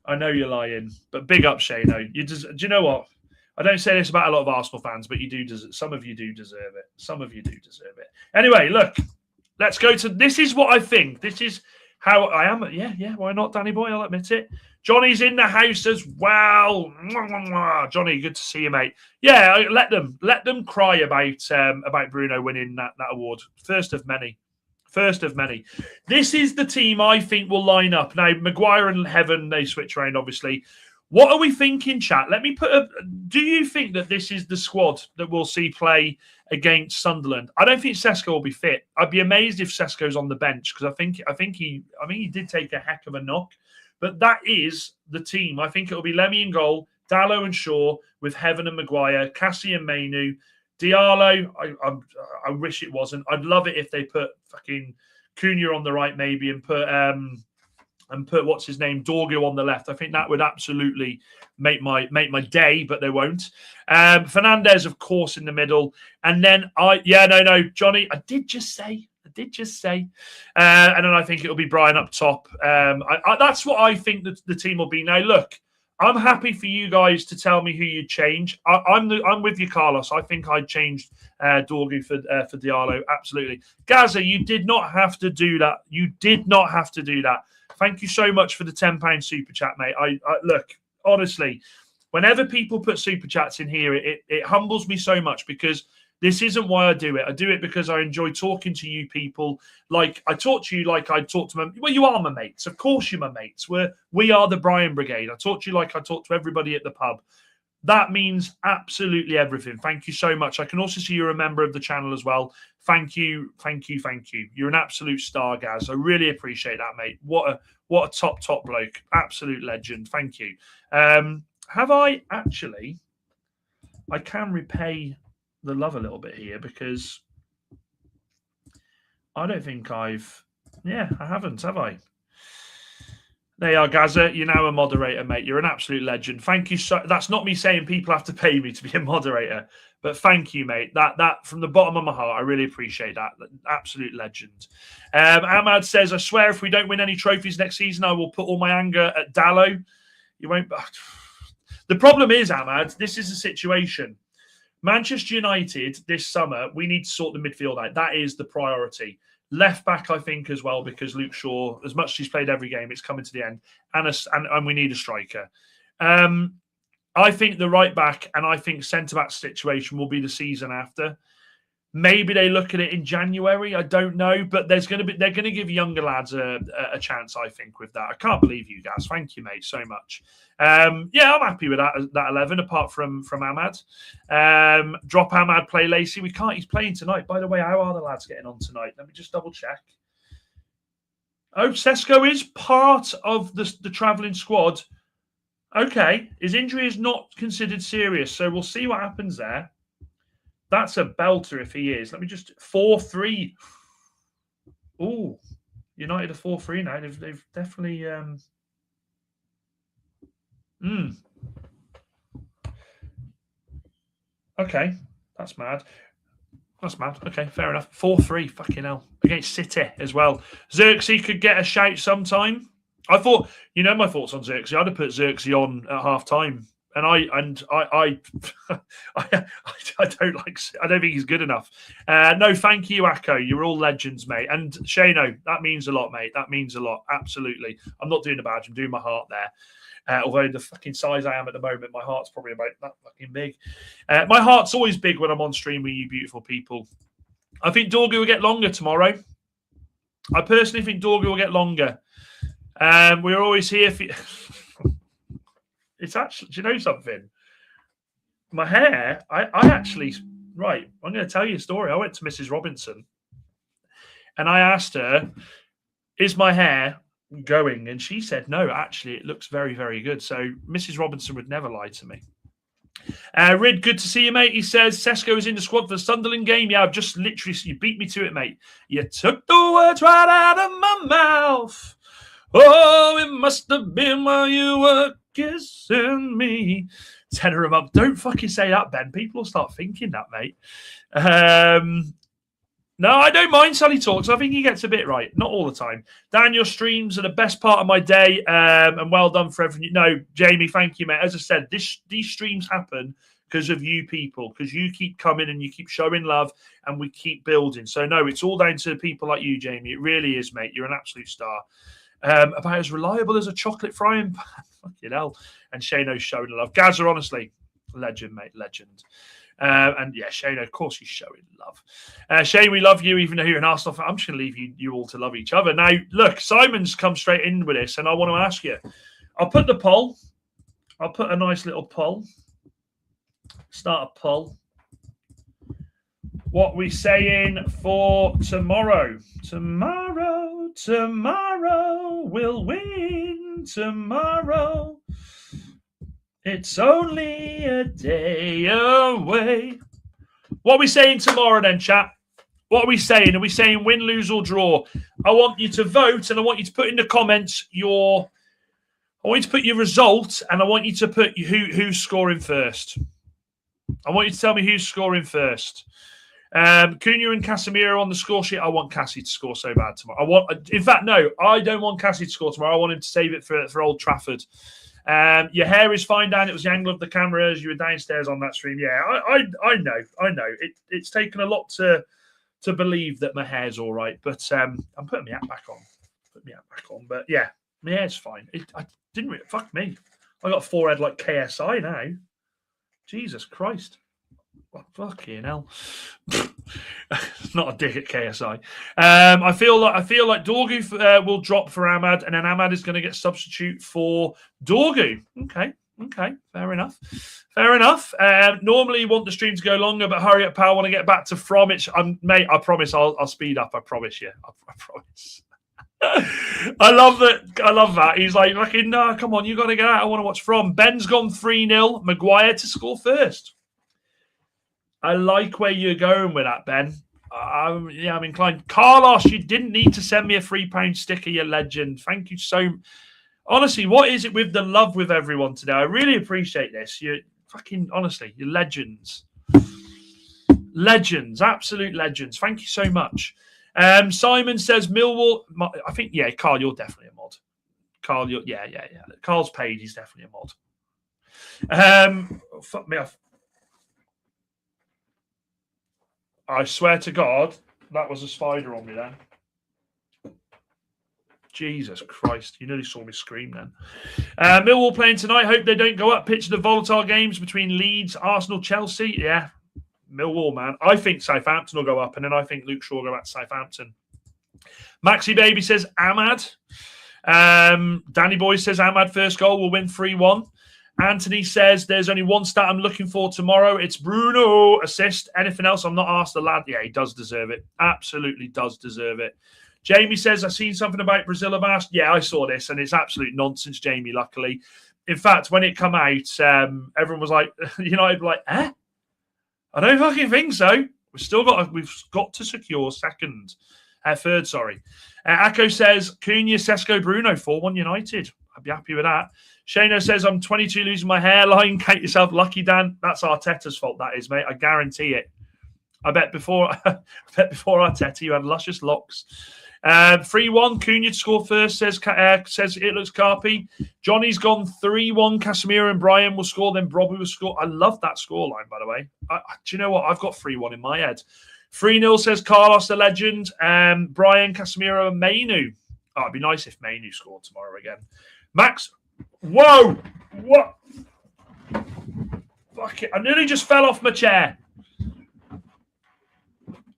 I know you're lying, but big up, Shano. Do you know what? I don't say this about a lot of Arsenal fans, but you do. Some of you do deserve it. Anyway, look, let's go to. This is what I think. This is how I am. Yeah. Why not, Danny boy? I'll admit it. Johnny's in the house as well. Johnny, good to see you, mate. Yeah, let them cry about Bruno winning that award. First of many. This is the team I think will line up. Now, Maguire and Heaven, they switch around, obviously. What are we thinking, chat? Let me do you think that this is the squad that we'll see play against Sunderland? I don't think Sesko will be fit. I'd be amazed if Sesko's on the bench, because I think he did take a heck of a knock. But that is the team. I think it'll be Lemmy in goal, Dallo and Shaw with Heaven and Maguire, Cassie and Mainu. Diallo, I wish it wasn't. I'd love it if they put fucking Cunha on the right, maybe, and put what's his name, Dorgu on the left. I think that would absolutely make my day, but they won't. Fernandes, of course, in the middle, and then Johnny, I did just say. And then I think it'll be Bryan up top. That's what I think that the team will be. Now, look. I'm happy for you guys to tell me who you'd change. I'm with you, Carlos. I think I'd change Dorgu for Diallo. Absolutely. Gaza, you did not have to do that. Thank you so much for the £10 super chat, mate. I look, honestly, whenever people put super chats in here, it humbles me so much, because This isn't why I do it. I do it because I enjoy talking to you people. Like I talk to you like I talk to my... Well, you are my mates. Of course you're my mates. We are the Bryan Brigade. I talk to you like I talk to everybody at the pub. That means absolutely everything. Thank you so much. I can also see you're a member of the channel as well. Thank you, thank you, thank you. You're an absolute star, Gaz. I really appreciate that, mate. What a top bloke. Absolute legend. Thank you. Have I actually... I can repay the love a little bit here because I don't think I've... Yeah, I haven't, have I? There you are, Gaza. You're now a moderator, mate. You're an absolute legend. Thank you so... That's not me saying people have to pay me to be a moderator, but thank you, mate. That from the bottom of my heart, I really appreciate that. Absolute legend. Ahmad says, I swear if we don't win any trophies next season, I will put all my anger at Dallo. You won't... The problem is, Ahmad, this is a situation. Manchester United this summer, we need to sort the midfield out. That is the priority. Left back, I think, as well, because Luke Shaw, as much as he's played every game, it's coming to the end. And we need a striker. I think the right back and I think centre-back situation will be the season after. Maybe they look at it in January. I don't know, but they're going to give younger lads a chance. I think with that. I can't believe you guys. Thank you, mate, so much. Yeah, I'm happy with that 11. Apart from Ahmad, drop Ahmad, play Lacey. We can't. He's playing tonight. By the way, how are the lads getting on tonight? Let me just double check. Oh, Sesko is part of the travelling squad. Okay, his injury is not considered serious, so we'll see what happens there. That's a belter if he is. Let me just... 4-3. Oh, United are 4-3 now. They've definitely... Okay, that's mad. That's mad. Okay, fair enough. 4-3, fucking hell. Against City as well. Xerxes could get a shout sometime. I thought... You know my thoughts on Xerxes. I'd have put Xerxes on at half-time. And I don't like. I don't think he's good enough. No, thank you, Akko. You're all legends, mate. And Shano, that means a lot, mate. That means a lot. Absolutely. I'm not doing a badge. I'm doing my heart there. Although the fucking size I am at the moment, my heart's probably about that fucking big. My heart's always big when I'm on stream with you beautiful people. I think Dorgu will get longer tomorrow. I personally think Dorgu will get longer. We're always here for. It's actually, do you know something? My hair, I actually, right, I'm going to tell you a story. I went to Mrs. Robinson and I asked her, is my hair going? And she said, no, actually, it looks very, very good. So Mrs. Robinson would never lie to me. Rid, good to see you, mate. He says, Sesko is in the squad for the Sunderland game. Yeah, I've just literally, you beat me to it, mate. You took the words right out of my mouth. Oh, it must have been while you were kissing me. Tenor him up. Don't fucking say that, Ben. People will start thinking that, mate. No, I don't mind Sally Talks. I think he gets a bit right. Not all the time. Dan, your streams are the best part of my day. And well done for everything. No, Jamie, thank you, mate. As I said, these streams happen because of you people, because you keep coming and you keep showing love and we keep building. So, no, it's all down to people like you, Jamie. It really is, mate. You're an absolute star. About as reliable as a chocolate frying pan. Fucking hell. And Shano's showing love. Gazza, honestly, legend, mate, legend. And yeah, Shano, of course he's showing love. Shane, we love you, even though you're an Arsenal fan. I'm just going to leave you all to love each other. Now, look, Simon's come straight in with this, and I want to ask you. I'll put the poll. I'll put a nice little poll. Start a poll. What we saying for tomorrow? Tomorrow we'll win. Tomorrow, it's only a day away. What are we saying tomorrow then, chat? What are we saying? Are we saying win, lose, or draw? I want you to vote, and I want you to put in the comments I want you to put your result, and I want you to put who's scoring first. I want you to tell me who's scoring first. Cunha and Casemiro on the score sheet. I want Cassie to score so bad tomorrow. In fact, no, I don't want Cassie to score tomorrow. I want him to save it for Old Trafford. Your hair is fine, Dan. It was the angle of the camera as you were downstairs on that stream. Yeah, I know. It's taken a lot to believe that my hair's all right, but I'm putting my hat back on. But yeah, my hair's fine. I didn't. Fuck me. I got a forehead like KSI now. Jesus Christ. Fucking hell. Not a dig at KSI. I feel like Dorgu will drop for Ahmad, and then Ahmad is going to get substitute for Dorgu. Okay, fair enough. Normally you want the stream to go longer, but hurry up, pal. I want to get back to From. Mate, I promise I'll speed up. I promise you. I promise. I love that. He's like, fucking, no, come on, you got to get out. I want to watch From. Ben's gone 3-0. Maguire to score first. I like where you're going with that, Ben. I'm inclined. Carlos, you didn't need to send me a £3 sticker, you legend. Thank you so much. Honestly, what is it with the love with everyone today? I really appreciate this. You're fucking, honestly, you're legends. Legends, absolute legends. Thank you so much. Simon says Millwall. I think, yeah, Carl, you're definitely a mod. Carl, yeah. Carl's paid. He's definitely a mod. Fuck me off. I swear to God, that was a spider on me then. Jesus Christ. You nearly saw me scream then. Millwall playing tonight. Hope they don't go up. Pitch the volatile games between Leeds, Arsenal, Chelsea. Yeah. Millwall, man. I think Southampton will go up, and then I think Luke Shaw will go back to Southampton. Maxi Baby says Ahmad. Danny Boy says Ahmad first goal will win 3-1. Anthony says there's only one stat I'm looking for tomorrow. It's Bruno assist. Anything else? I'm not asked the lad. Yeah, he does deserve it. Absolutely does deserve it. Jamie says, I've seen something about Brazil have asked. Yeah, I saw this, and it's absolute nonsense, Jamie, luckily. In fact, when it came out, everyone was like, United were like, eh? I don't fucking think so. We've got to secure third, sorry. Akko says, Cunha, Sesko, Bruno, 4-1 United. I'd be happy with that. Shano says, I'm 22 losing my hairline. Count yourself lucky, Dan. That's Arteta's fault, that is, mate. I guarantee it. I bet before Arteta, you had luscious locks. 3-1, Cunha to score first, says it looks Carpy. Johnny's gone 3-1, Casemiro and Bryan will score, then Robbie will score. I love that scoreline, by the way. Do you know what? I've got 3-1 in my head. 3-0 says Carlos, the legend. Bryan, Casemiro and Mainu. Oh, it'd be nice if Mainu scored tomorrow again. Max, whoa! What? Fuck it. I nearly just fell off my chair.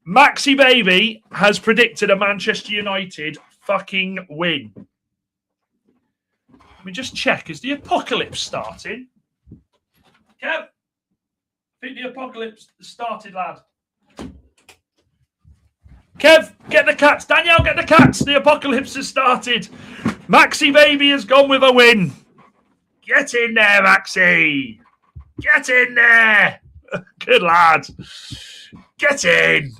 Maxi Baby has predicted a Manchester United fucking win. Let me just check. Is the apocalypse starting? Kev? I think the apocalypse started, lad. Kev, get the cats. Danielle, get the cats. The apocalypse has started. Maxi Baby has gone with a win. Get in there, Maxi. Get in there. Good lad. Get in.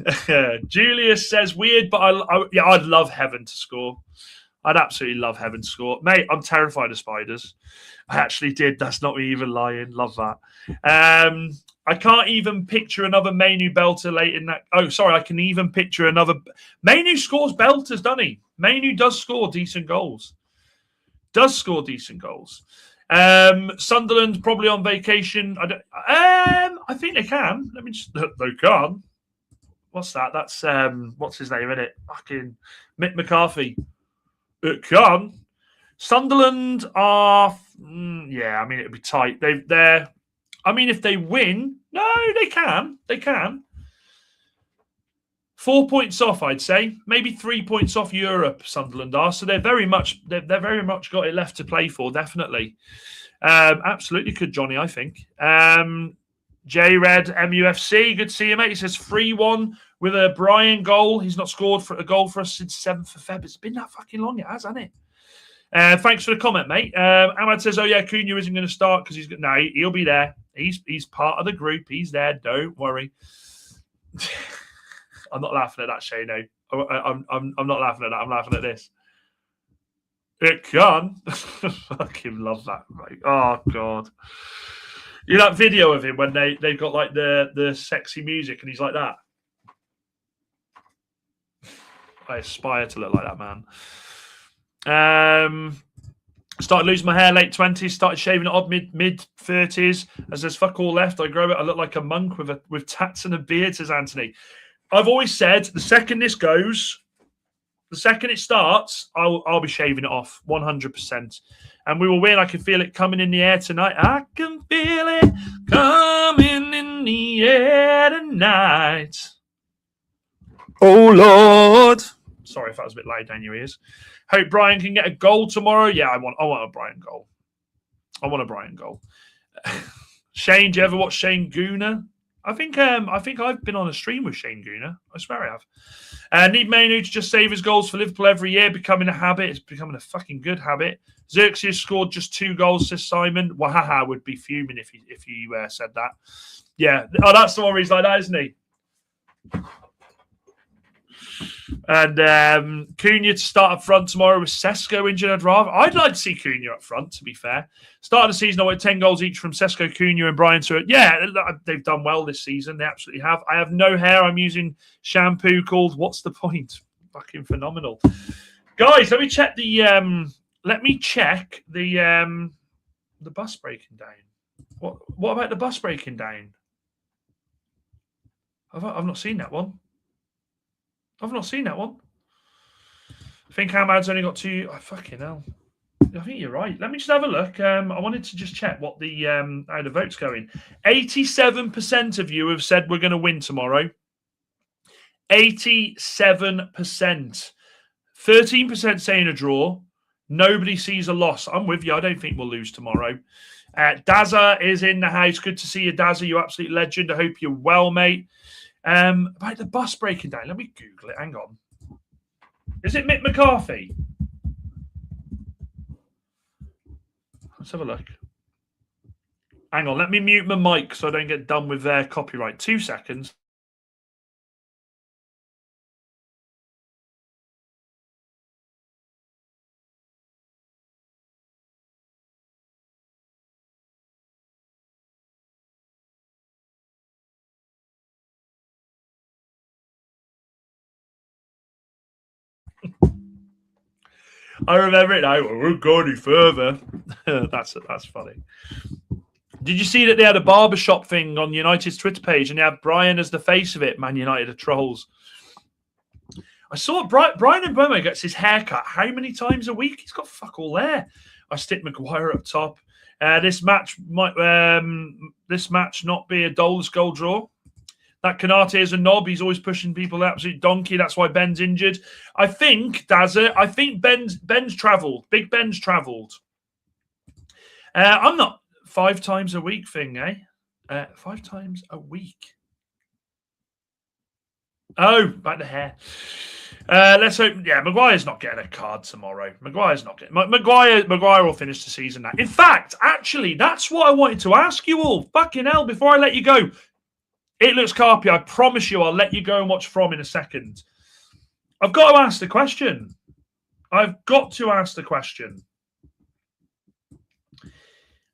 Julius says weird, but I'd love Heaven to score. I'd absolutely love Heaven to score. Mate, I'm terrified of spiders. I actually did. That's not me even lying. Love that. I can't even picture another Mainu belter late in that. Oh, sorry. I can even picture another. Mainu scores belters, doesn't he? Mainu does score decent goals. Sunderland probably on vacation. I think they can. Let me just. They can. What's that? That's what's his name in it? Fucking Mick McCarthy. It can. Sunderland are. Yeah, I mean it'd be tight. They're. I mean, if they win, no, they can. They can. 4 points off, I'd say. Maybe 3 points off Europe, Sunderland are. So they're very much got it left to play for, definitely. Absolutely could, Johnny, I think. J-Red, MUFC, good to see you, mate. He says 3-1 with a Bryan goal. He's not scored for a goal for us since 7th of Feb. It's been that fucking long, it has, hasn't it? Thanks for the comment, mate. Ahmad says, oh, yeah, Cunha isn't going to start because he'll be there. He's part of the group. He's there. Don't worry. I'm not laughing at that, Shano. I'm not laughing at that. I'm laughing at this. It can. Fucking love that, mate. Oh, God. You know that video of him when they've got like the sexy music and he's like that? I aspire to look like that, man. Started losing my hair late 20s, started shaving it off mid 30s. As there's fuck all left, I grow it. I look like a monk with tats and a beard, says Anthony. I've always said the second this goes, the second it starts, I'll be shaving it off 100%. And we will win. I can feel it coming in the air tonight. I can feel it coming in in the air tonight. Oh, Lord. Sorry if that was a bit loud down your ears. Hope Bryan can get a goal tomorrow. Yeah, I want a Bryan goal. I want a Bryan goal. Shane, do you ever watch Shane Gooner? I think I've been on a stream with Shane Gooner. I swear I have. Need Manu to just save his goals for Liverpool every year, becoming a habit. It's becoming a fucking good habit. Xerxes scored just 2 goals, says Simon. Wahaha would be fuming if you said that. Yeah. Oh, that's the one where he's like that, isn't he? And Cunha to start up front tomorrow with Sesko injured. I'd like to see Cunha up front, to be fair. Start of the season, I want 10 goals each from Sesko, Cunha and Bryan. So, yeah, they've done well this season. They absolutely have. I have no hair. I'm using shampoo called What's the Point? Fucking phenomenal. Guys, let me check the bus breaking down. What about the bus breaking down? I've not seen that one. I've not seen that one. I think Ahmad's only got 2. Oh, fucking hell. I think you're right. Let me just have a look. I wanted to just check what how the vote's going. 87% of you have said we're going to win tomorrow. 87%. 13% saying a draw. Nobody sees a loss. I'm with you. I don't think we'll lose tomorrow. Dazza is in the house. Good to see you, Dazza. You absolute legend. I hope you're well, mate. About the bus breaking down. Let me Google it. Hang on. Is it Mick McCarthy? Let's have a look. Hang on. Let me mute my mic so I don't get done with their copyright. 2 seconds. I remember it now. We won't go any further. That's funny. Did you see that they had a barbershop thing on United's Twitter page and they had Bryan as the face of it? Man United are trolls. I saw Bryan Mbeumo gets his haircut how many times a week? He's got fuck all there. I stick Maguire up top. This match might not be a Dole's goal draw. That Canate is a knob. He's always pushing people absolute donkey. That's why Ben's injured. I think, Dazza, Ben's travelled. Big Ben's travelled. I'm not 5 times a week thing, eh? 5 times a week. Oh, back the hair. Let's hope. Yeah, Maguire's not getting a card tomorrow. Maguire will finish the season now. In fact, actually, that's what I wanted to ask you all. Fucking hell, before I let you go. It looks carpy. I promise you I'll let you go and watch From in a second. I've got to ask the question.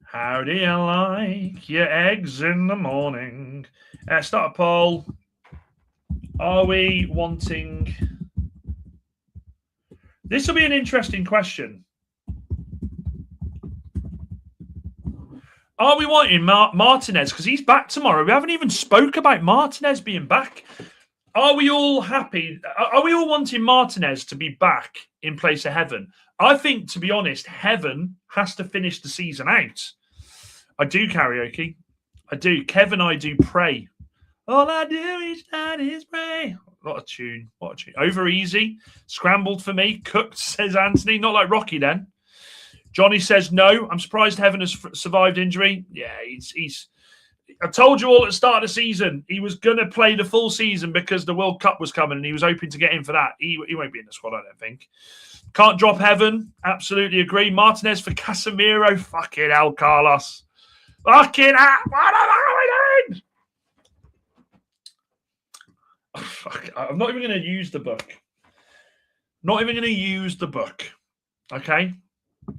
How do you like your eggs in the morning? Start a poll. Are we wanting... This will be an interesting question. Are we wanting Martinez? Because he's back tomorrow. We haven't even spoke about Martinez being back. Are we all happy? Are we all wanting Martinez to be back in place of Heaven? I think, to be honest, Heaven has to finish the season out. I do karaoke. I do. Kevin, I do pray. All I do each night is pray. What a tune. Over easy. Scrambled for me. Cooked, says Anthony. Not like Rocky then. Johnny says no. I'm surprised Heaven has survived injury. Yeah, he's. I told you all at the start of the season he was going to play the full season because the World Cup was coming and he was hoping to get in for that. He won't be in the squad, I don't think. Can't drop Heaven. Absolutely agree. Martinez for Casemiro. Fucking hell, Carlos. Fucking hell. What am I doing? Oh, fuck. I'm not even going to use the book. Okay?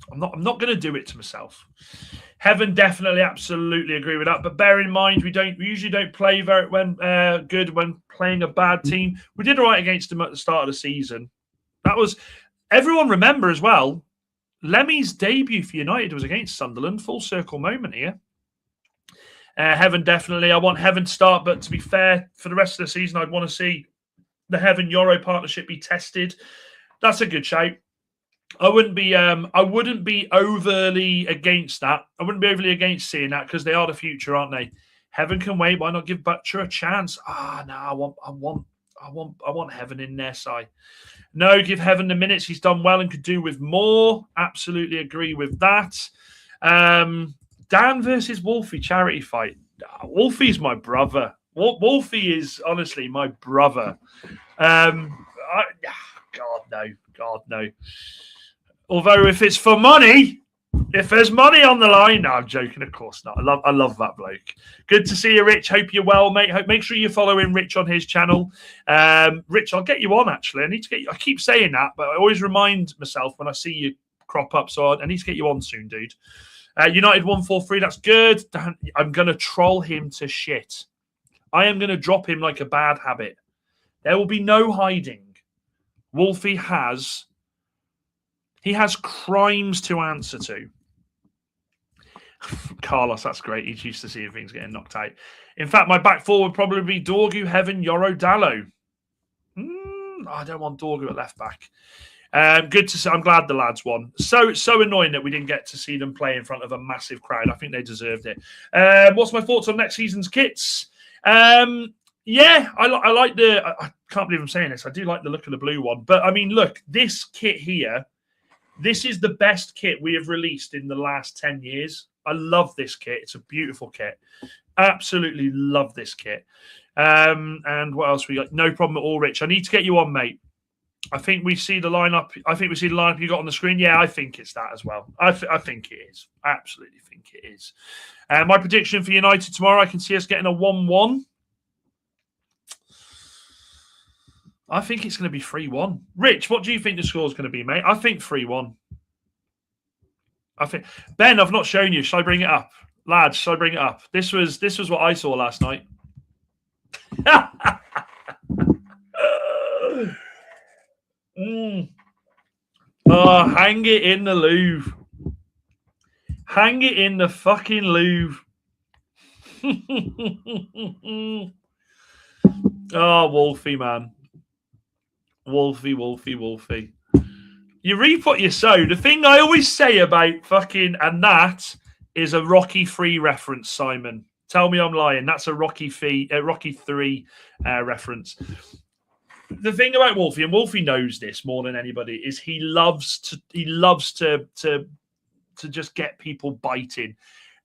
I'm not going to do it to myself. Heaven definitely, absolutely agree with that. But bear in mind, we usually don't play very good when playing a bad team. We did all right against them at the start of the season. That was everyone remember as well. Lemmy's debut for United was against Sunderland. Full circle moment here. Heaven definitely. I want Heaven to start, but to be fair, for the rest of the season, I'd want to see the Heaven Euro partnership be tested. That's a good shout. I wouldn't be overly against that. I wouldn't be overly against seeing that because they are the future, aren't they? Heaven can wait. Why not give Butcher a chance? No, I want Heaven in there, Si. No, give Heaven the minutes. He's done well and could do with more. Absolutely agree with that. Dan versus Wolfie charity fight. Wolfie's my brother. Wolfie is honestly my brother. God no. Although if it's for money, if there's money on the line, no, I'm joking. Of course not. I love that bloke. Good to see you, Rich. Hope you're well, mate. Make sure you're following Rich on his channel. Rich, I'll get you on. Actually, I keep saying that, but I always remind myself when I see you crop up. So I need to get you on soon, dude. United 143. That's good. I'm gonna troll him to shit. I am gonna drop him like a bad habit. There will be no hiding. Wolfie has crimes to answer to. Carlos, that's great. He's used to seeing things getting knocked out. In fact, my back four would probably be Dorgu, Heaven, Yoro, Dallo. I don't want Dorgu at left back. Good to see. I'm glad the lads won. So annoying that we didn't get to see them play in front of a massive crowd. I think they deserved it. What's my thoughts on next season's kits? Yeah, I like the. I can't believe I'm saying this. I do like the look of the blue one. But I mean, look, this kit here. This is the best kit we have released in the last 10 years. I love this kit. It's a beautiful kit. Absolutely love this kit. And what else we got? No problem at all, Rich. I need to get you on, mate. I think we see the lineup. I think we see the lineup you got on the screen. Yeah, I think it's that as well. I think it is. Absolutely think it is. My prediction for United tomorrow, I can see us getting a 1-1. I think it's going to be 3-1. Rich, what do you think the score is going to be, mate? I think 3-1. I think Ben, I've not shown you. Shall I bring it up, lads? Shall I bring it up? This was what I saw last night. Oh, hang it in the Louvre. Hang it in the fucking Louvre. Oh, Wolfie, man. Wolfie. You reap what you sow. The thing I always say about fucking and that is a Rocky 3 reference, Simon. Tell me I'm lying. That's a Rocky 3 reference. The thing about Wolfie, and Wolfie knows this more than anybody, is he loves to just get people biting.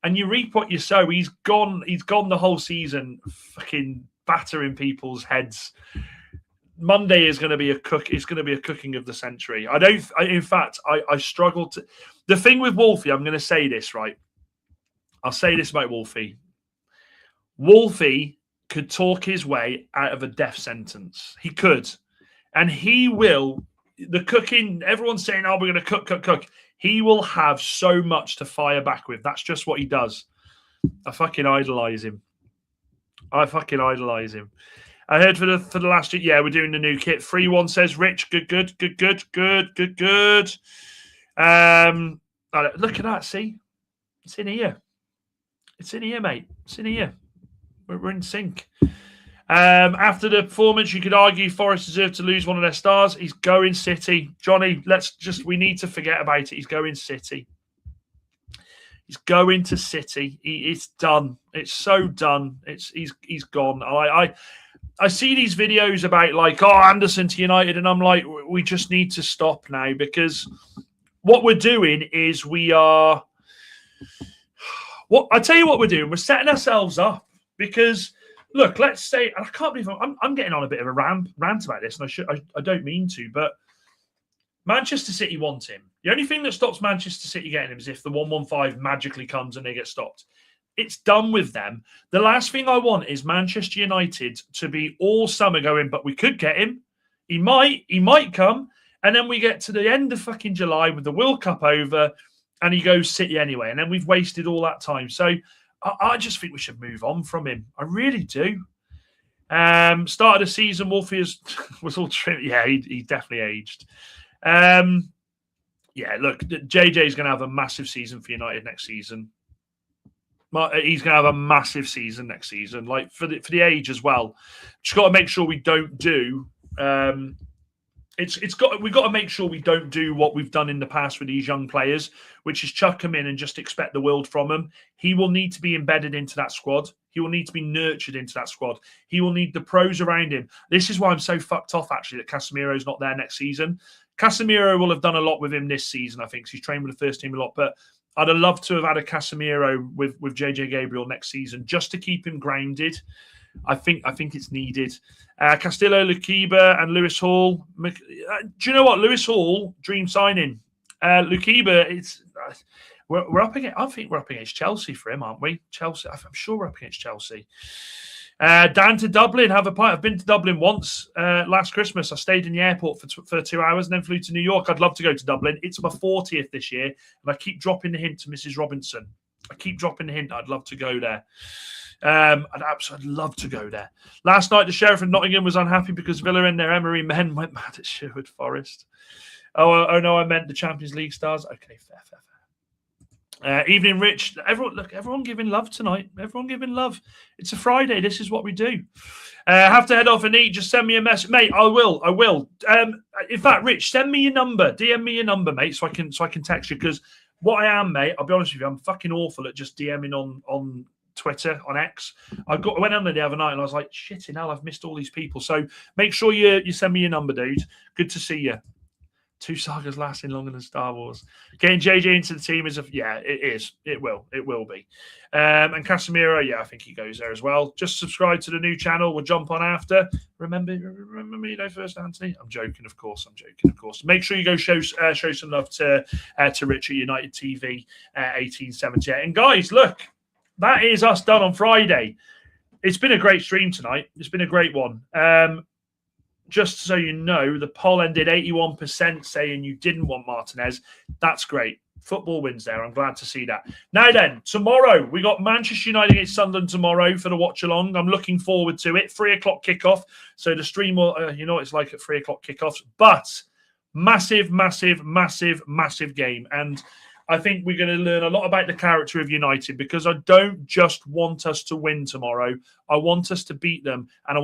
And you reap what you sow. He's gone the whole season fucking battering people's heads. Monday is going to be a cook. It's going to be a cooking of the century. I struggle to. The thing with Wolfie, I'm going to say this, right? I'll say this about Wolfie. Wolfie could talk his way out of a death sentence. He could. And he will. The cooking, everyone's saying, oh, we're going to cook. He will have so much to fire back with. That's just what he does. I fucking idolize him. I heard for the last year, yeah, we're doing the new kit. 3-1 says Rich. Good. Look at that, see? It's in here. Mate. It's in here. We're in sync. After the performance, you could argue Forest deserved to lose one of their stars. He's going City. Johnny, we need to forget about it. He's going City. He's going to City. It's done. It's so done. He's gone. I see these videos about Anderson to United, and I'm like, we just need to stop now, because what we're doing is I tell you what we're doing. We're setting ourselves up, because look, let's say, I can't believe I'm getting on a bit of a rant about this, and I don't mean to, but Manchester City want him. The only thing that stops Manchester City getting him is if the 115 magically comes and they get stopped. It's done with them. The last thing I want is Manchester United to be all summer going, but we could get him. He might come. And then we get to the end of fucking July with the World Cup over and he goes City anyway. And then we've wasted all that time. So I just think we should move on from him. I really do. Start of the season, Wolfie was all trim. Yeah, he definitely aged. Yeah, look, JJ's going to have a massive season for United next season. He's going to have a massive season next season, like for the age as well. Just got to make sure we don't do. We've got to make sure we don't do what we've done in the past with these young players, which is chuck them in and just expect the world from them. He will need to be embedded into that squad. He will need to be nurtured into that squad. He will need the pros around him. This is why I'm so fucked off, actually, that Casemiro's not there next season. Casemiro will have done a lot with him this season, I think. He's trained with the first team a lot, but I'd have loved to have had a Casemiro with JJ Gabriel next season just to keep him grounded. I think it's needed. Castillo, Lukiba, and Lewis Hall. Do you know what? Lewis Hall, dream signing. Lukiba, we're up against. I think we're up against Chelsea for him, aren't we? Chelsea. I'm sure we're up against Chelsea. Down to Dublin. Have a pint. I've been to Dublin once last Christmas. I stayed in the airport for 2 hours and then flew to New York. I'd love to go to Dublin. It's my 40th this year, and I keep dropping the hint to Mrs. Robinson. I'd love to go there. I'd love to go there. Last night, the Sheriff of Nottingham was unhappy because Villa and their Emery men went mad at Sherwood Forest. Oh no, I meant the Champions League stars. Okay, fair. Evening, Rich. Everyone giving love tonight. Everyone giving love. It's a Friday. This is what we do. Have to head off and eat. Just send me a message, mate. I will. In fact, Rich, send me your number. DM me your number, mate, so I can text you. Because what I am, mate, I'll be honest with you, I'm fucking awful at just DMing on Twitter, on X. I went on there the other night and I was like, shit, hell, I've missed all these people. So make sure you send me your number, dude. Good to see you. 2 sagas lasting longer than Star Wars. Getting JJ into the team it is. It will be. And Casemiro, I think he goes there as well. Just subscribe to the new channel. We'll jump on after. Remember me, first, Anthony. I'm joking, of course. Make sure you go show some love to Rich at United TV 1878. And guys, look, that is us done on Friday. It's been a great stream tonight. It's been a great one. Just so you know, the poll ended 81% saying you didn't want Martinez. That's great. Football wins there. I'm glad to see that. Now then, tomorrow, we got Manchester United against Sunderland tomorrow for the watch-along. I'm looking forward to it. 3 o'clock kickoff. So the stream will, it's like at 3 o'clock kickoffs. But massive game. And I think we're going to learn a lot about the character of United, because I don't just want us to win tomorrow. I want us to beat them, and I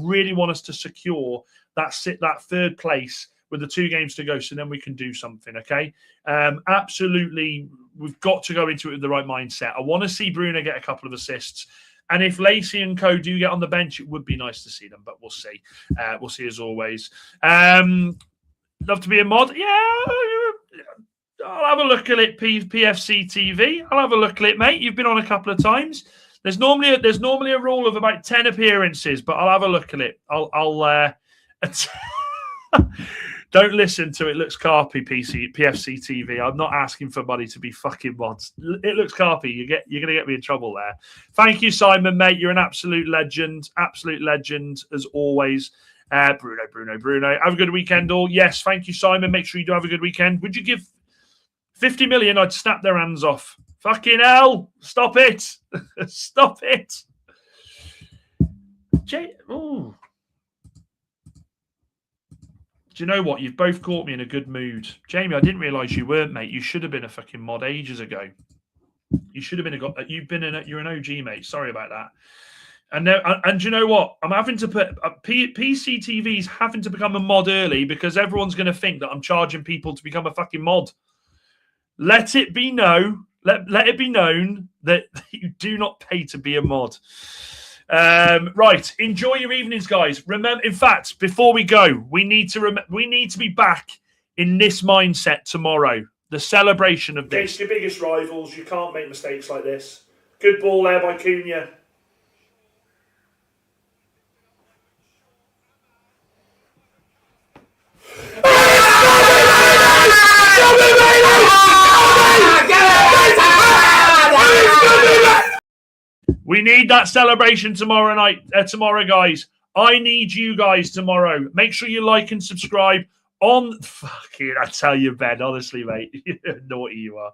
really want us to secure that 3rd place with the 2 games to go, so then we can do something, okay? Absolutely, we've got to go into it with the right mindset. I want to see Bruno get a couple of assists. And if Lacey and co do get on the bench, it would be nice to see them, but we'll see. We'll see as always. Love to be a mod? Yeah. I'll have a look at it, PFC TV. I'll have a look at it, mate. You've been on a couple of times. There's normally a rule of about 10 appearances, but I'll have a look at it. I'll don't listen to it. Looks carpy, PFC TV. I'm not asking for money to be fucking mods. It looks carpy. You're going to get me in trouble there. Thank you, Simon, mate. You're an absolute legend as always. Bruno. Have a good weekend, all. Yes, thank you, Simon. Make sure you do have a good weekend. Would you give 50 million? I'd snap their hands off. Fucking hell. Stop it. Stop it. Do you know what? You've both caught me in a good mood. Jamie, I didn't realise you weren't, mate. You should have been a fucking mod ages ago. You should have been you're an OG, mate. Sorry about that. And do you know what? I'm having to put PC TV's having to become a mod early, because everyone's going to think that I'm charging people to become a fucking mod. Let it be known that you do not pay to be a mod. Right. Enjoy your evenings, guys. Remember, in fact, before we go, we need to be back in this mindset tomorrow. The celebration of this. Against your biggest rivals, you can't make mistakes like this. Good ball there by Cunha. We need that celebration tomorrow night. Tomorrow, guys. I need you guys tomorrow. Make sure you like and subscribe on... Fucking, I tell you, Ben, honestly, mate. You're naughty you are.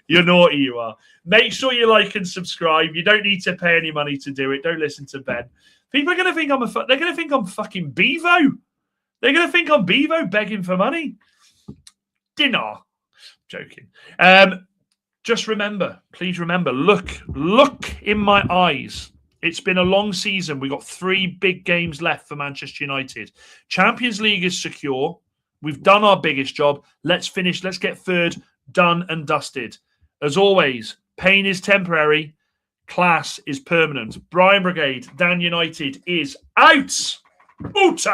You're naughty you are. Make sure you like and subscribe. You don't need to pay any money to do it. Don't listen to Ben. People are going to think they're going to think I'm fucking Bevo. They're going to think I'm Bevo begging for money. Dinner. Joking. Just remember, please remember, look in my eyes. It's been a long season. We've got 3 big games left for Manchester United. Champions League is secure. We've done our biggest job. Let's finish. Let's get 3rd done and dusted. As always, pain is temporary. class is permanent. Bryan Brigade, Dan United is out. Oota!